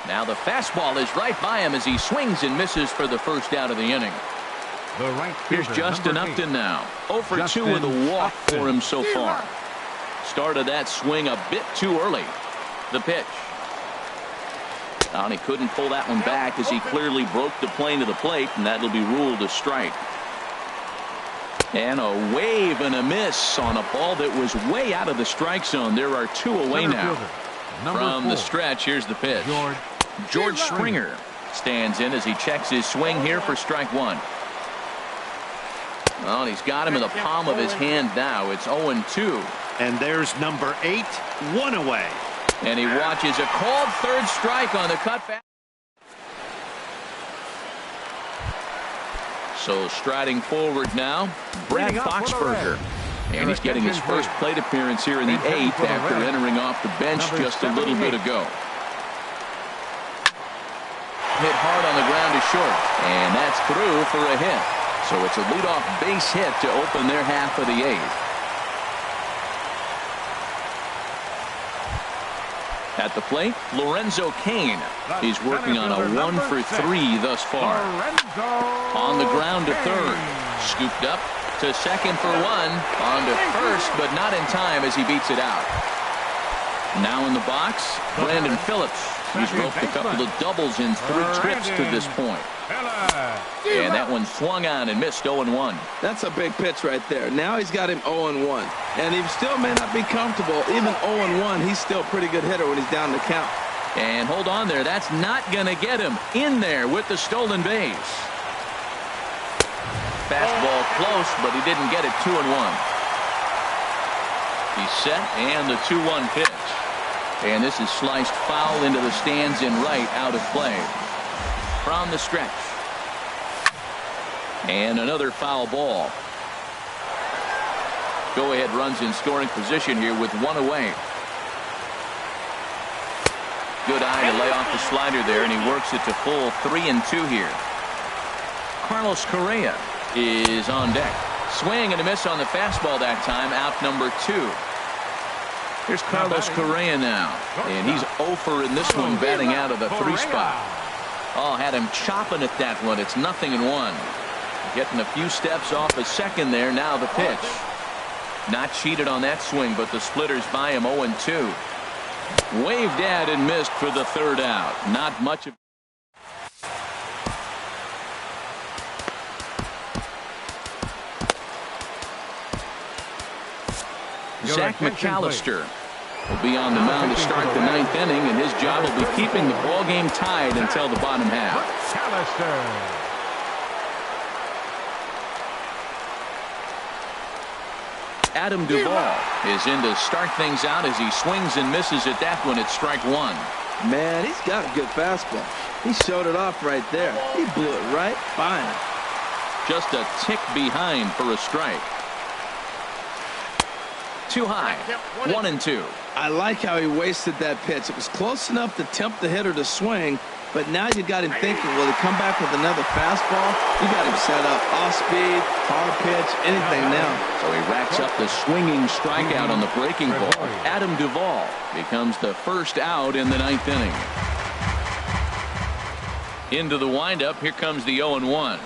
Now the fastball is right by him as he swings and misses for the first out of the inning. The right Here's fielder, Justin number 8. Upton now. 0 for 2 Justin with a walk Upton. for him so far. Started that swing a bit too early. The pitch. And he couldn't pull that one back as he clearly broke the plane to the plate, and that'll be ruled a strike. And a wave and a miss on a ball that was way out of the strike zone. There are 2 away now. From the stretch, here's the pitch. George Springer stands in as he checks his swing here for strike 1. Well, he's got him in the palm of his hand now. It's 0-2. And there's number 8, 1 away. And he watches a called third strike on the cutback. So striding forward now, Brad Foxberger. And he's getting his first plate appearance here in the 8th after entering off the bench just a little bit ago. Hit hard on the ground to short. And that's through for a hit. So it's a leadoff base hit to open their half of the 8th. At the plate, Lorenzo Cain. He's working on a 1 for 3 thus far. On the ground to third. Scooped up to second for 1. On to first, but not in time as he beats it out. Now in the box, Brandon Phillips. He's roped a couple of doubles in 3 trips to this point. And that one swung on and missed 0-1. That's a big pitch right there. Now he's got him 0-1. And he still may not be comfortable. Even 0-1, he's still a pretty good hitter when he's down the count. And hold on there. That's not going to get him in there with the stolen base. Fastball close, but he didn't get it 2-1. He's set, and the 2-1 pitch. And this is sliced foul into the stands in right, out of play. From the stretch. And another foul ball. Go-ahead runs in scoring position here with 1 away. Good eye to lay off the slider there, and he works it to full 3-2 here. Carlos Correa is on deck. Swing and a miss on the fastball that time, out number 2. Here's Carlos Correa now, and he's 0 for in this one, batting out of the 3 spot. Oh, had him chopping at that one. It's 0-1. Getting a few steps off a second there. Now the pitch. Not cheated on that swing, but the splitters by him 0-2. Waved at and missed for the 3rd out. Not much of. Zach McAllister will be on the mound to start the 9th inning, and his job will be keeping the ball game tied until the bottom half. Adam Duvall is in to start things out as he swings and misses at that one at strike 1. Man, he's got a good fastball. He showed it off right there. He blew it right by him. Just a tick behind for a strike. Too high. 1-2. I like how he wasted that pitch. It was close enough to tempt the hitter to swing, but now you got him thinking, will he come back with another fastball? You got him set up. Off speed, hard pitch, anything now. So he racks up the swinging strikeout on the breaking ball. Adam Duvall becomes the 1st out in the 9th inning. Into the windup. Here comes the 0-1.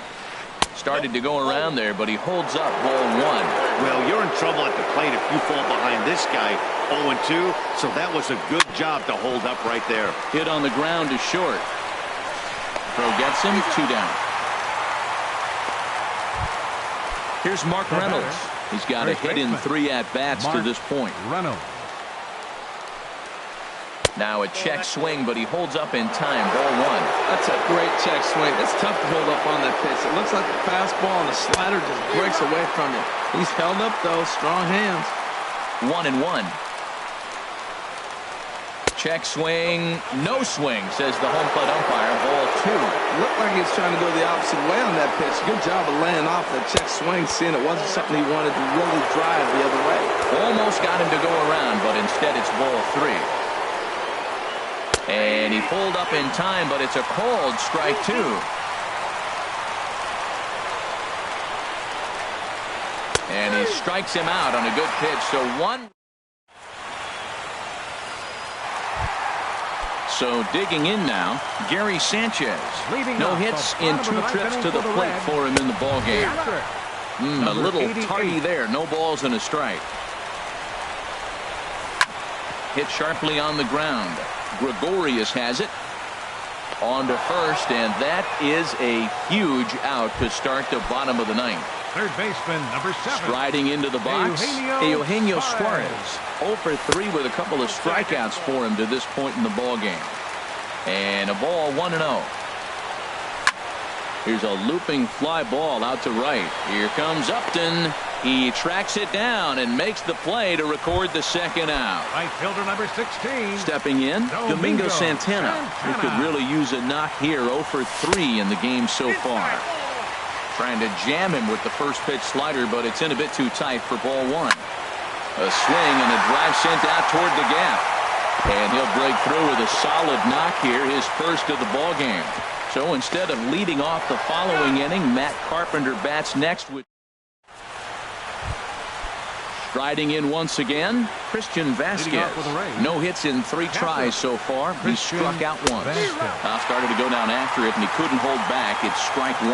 Started to go around there, but he holds up ball 1. Well, you're in trouble at the plate if you fall behind this guy 0-2, so that was a good job to hold up right there. Hit on the ground to short. Throw gets him, 2 down. Here's Mark Reynolds. He's got a hit in 3 at-bats to this point. Now a check swing, but he holds up in time. Ball 1. That's a great check swing. It's tough to hold up on that pitch. It looks like the fastball and the slider just breaks away from him. He's held up, though. Strong hands. 1-1. Check swing. No swing, says the home plate umpire. Ball 2. Looked like he was trying to go the opposite way on that pitch. Good job of laying off that check swing, seeing it wasn't something he wanted to really drive the other way. Almost got him to go around, but instead it's ball 3. And he pulled up in time, but it's a called strike 2. And he strikes him out on a good pitch. So 1. So digging in now, Gary Sanchez. No hits in 2 trips to the plate for him in the ball game. A little tardy there. No balls and a strike. Hit sharply on the ground. Gregorius has it on to first, and that is a huge out to start the bottom of the 9th. Third baseman, number 7. Striding into the box, Eugenio Suarez. 0 for 3 with a couple of strikeouts for him to this point in the ball game. And a ball 1-0. Here's a looping fly ball out to right. Here comes Upton. He tracks it down and makes the play to record the second out. Right fielder number 16. Stepping in, Domingo Santana, who could really use a knock here. 0 for 3 in the game so far. Trying to jam him with the first pitch slider, but it's in a bit too tight for ball 1. A swing and a drive sent out toward the gap. And he'll break through with a solid knock here, his first of the ball game. So instead of leading off the following inning, Matt Carpenter bats next with striding in once again, Christian Vasquez. No hits in 3 tries so far. He struck out once. Started to go down after it, and he couldn't hold back. It's strike 1.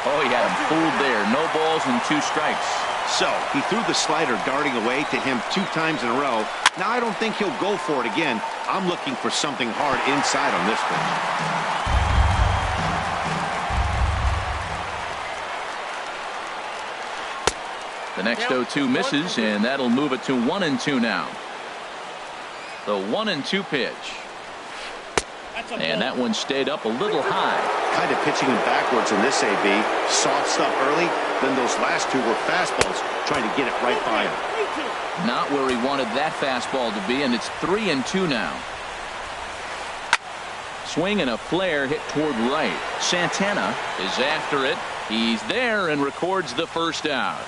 Oh, he had him fooled there. No balls and 2 strikes. So he threw the slider darting away to him 2 times in a row. Now I don't think he'll go for it again. I'm looking for something hard inside on this pitch. The next 0-2 misses, and that'll move it to 1-2 now. The 1-2 pitch. And that one stayed up a little high. Kind of pitching him backwards in this AB. Soft stuff early, then those last 2 were fastballs, trying to get it right by him. Not where he wanted that fastball to be, and it's 3-2 now. Swing and a flare hit toward right. Santana is after it. He's there and records the first out.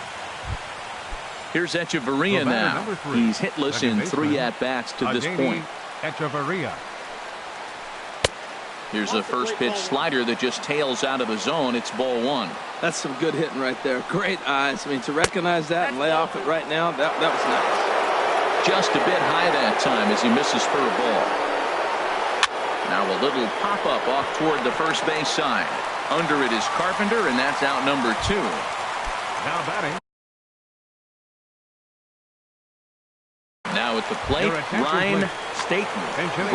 Here's Echeverria now. He's hitless in 3 at-bats to this point. Echeverria. Here's a first pitch slider that just tails out of the zone. It's ball 1. That's some good hitting right there. Great eyes. I mean, to recognize that and lay off it right now, that was nice. Just a bit high that time as he misses for a ball. Now a little pop-up off toward the first base side. Under it is Carpenter, and that's out number 2. Now batting. Now at the plate, Ryan Staten.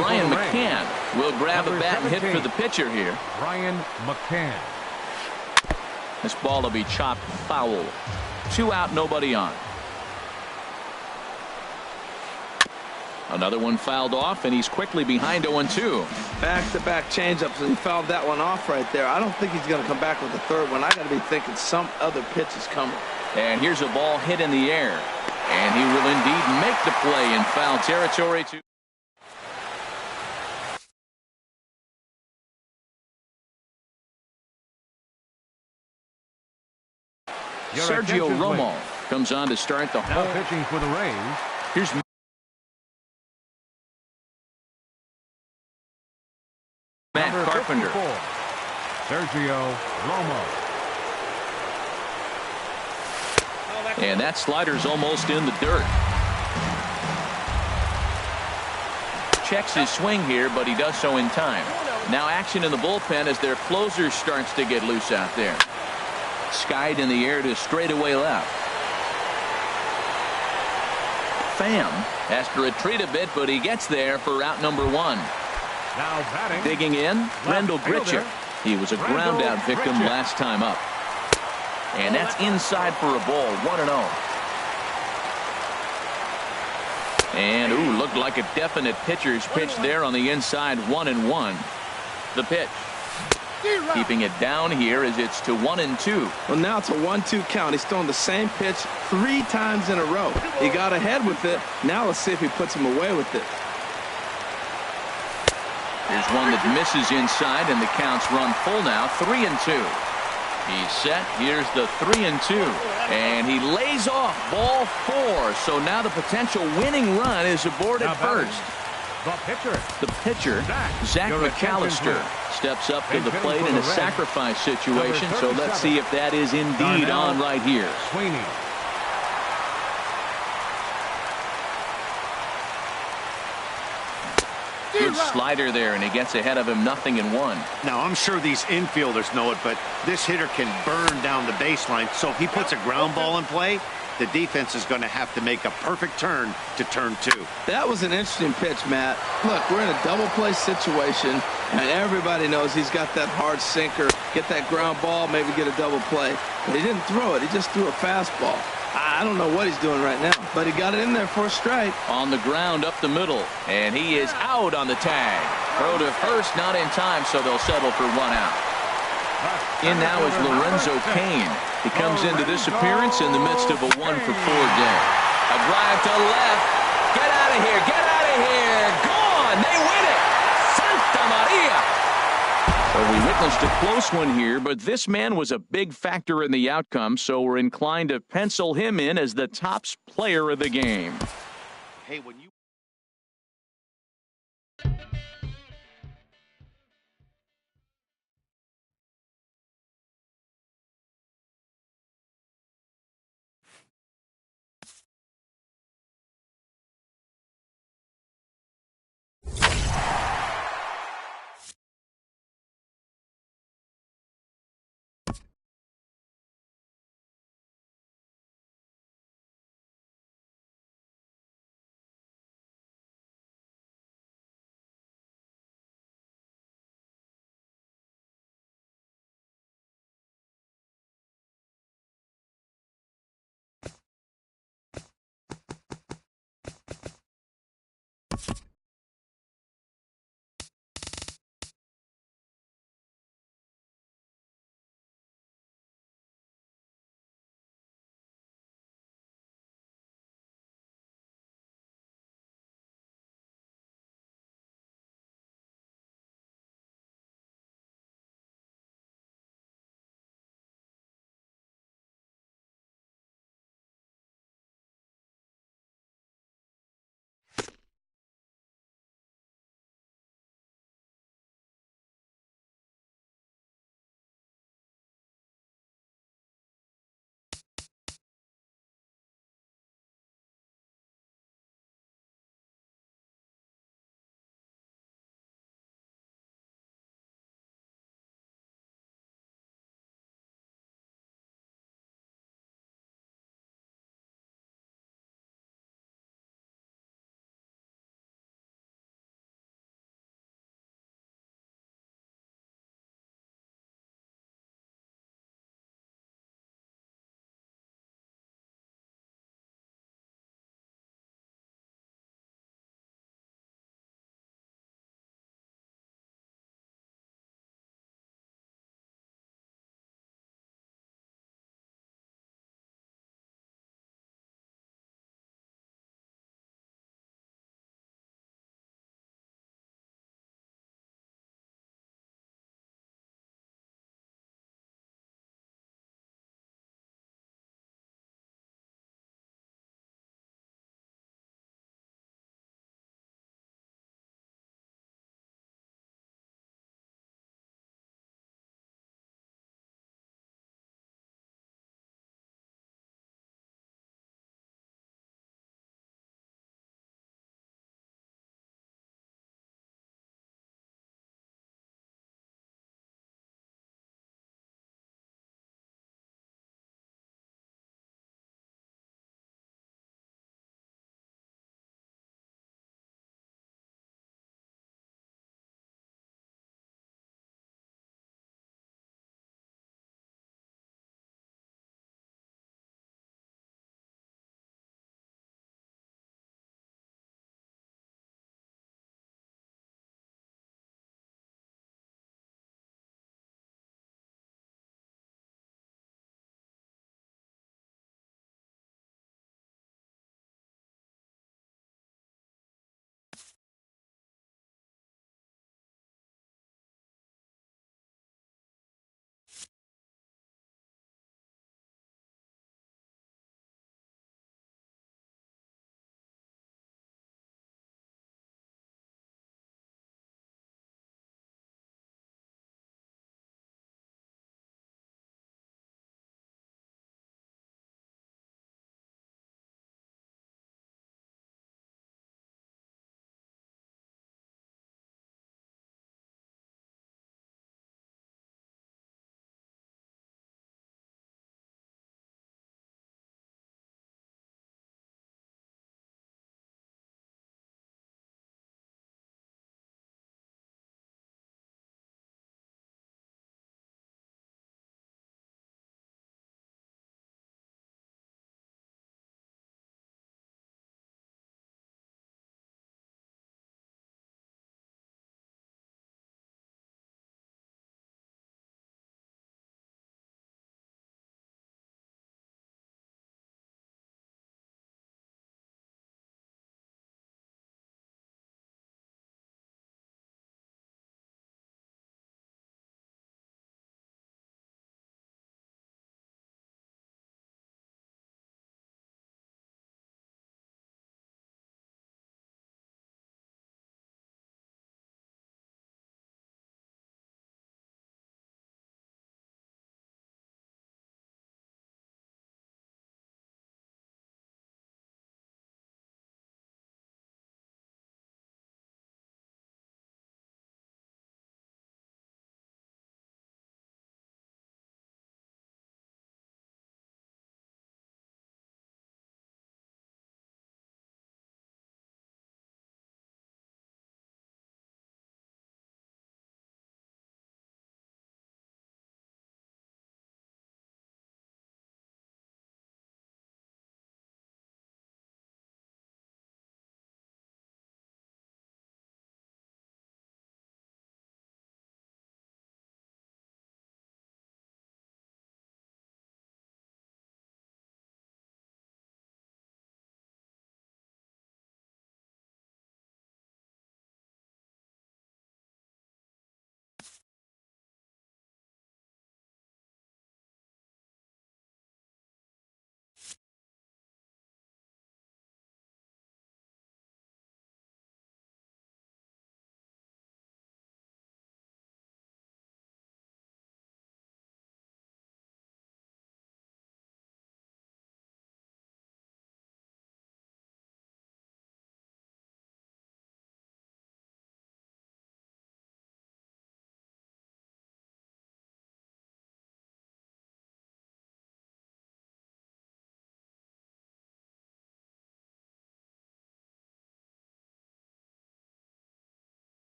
Brian McCann will grab a bat and hit for the pitcher here. Brian McCann. This ball will be chopped foul. 2 out, nobody on. Another one fouled off, and he's quickly behind 0-2. Back-to-back changeups, and he fouled that one off right there. I don't think he's going to come back with the third one. I got to be thinking some other pitch is coming. And here's a ball hit in the air. And he will indeed make the play in foul territory. Sergio Romo comes on to start the home. Now pitching for the Rays. Here's Matt Carpenter. 54, Sergio Romo. And that slider's almost in the dirt. Checks his swing here, but he does so in time. Now action in the bullpen as their closer starts to get loose out there. Skied in the air to straightaway left. Pham has to retreat a bit, but he gets there for out number 1. Now batting. Digging in, Randall Grichuk. He was a ground out victim last time up. And that's inside for a ball, 1-0. And, ooh, looked like a definite pitcher's pitch there on the inside, 1-1. The pitch. Keeping it down here as it's to 1-2. Well, now it's a 1-2 count. He's thrown the same pitch 3 times in a row. He got ahead with it. Now let's see if he puts him away with it. Here's one that misses inside, and the count's run full now, 3-2. He's set. Here's the 3-2. And he lays off ball 4. So now the potential winning run is aboard at first. The pitcher, Zach McAllister, steps up to the plate in a sacrifice situation. So let's see if that is indeed on right here. Sweeney. Good slider there, and he gets ahead of him, 0-1. Now, I'm sure these infielders know it, but this hitter can burn down the baseline. So if he puts a ground ball in play, the defense is going to have to make a perfect turn to turn 2. That was an interesting pitch, Matt. Look, we're in a double play situation, and everybody knows he's got that hard sinker. Get that ground ball, maybe get a double play. But he didn't throw it. He just threw a fastball. I don't know what he's doing right now, but he got it in there for a strike. On the ground up the middle, and he is out on the tag. Throw to first, not in time, so they'll settle for 1 out. In now is Lorenzo Cain. He comes into this appearance in the midst of a 1-for-4 day. A drive to left. Get out of here. Get out of here. Gone. They win it. Santa Maria. Well, we witnessed a close one here, but this man was a big factor in the outcome, so we're inclined to pencil him in as the top player of the game. Hey, when you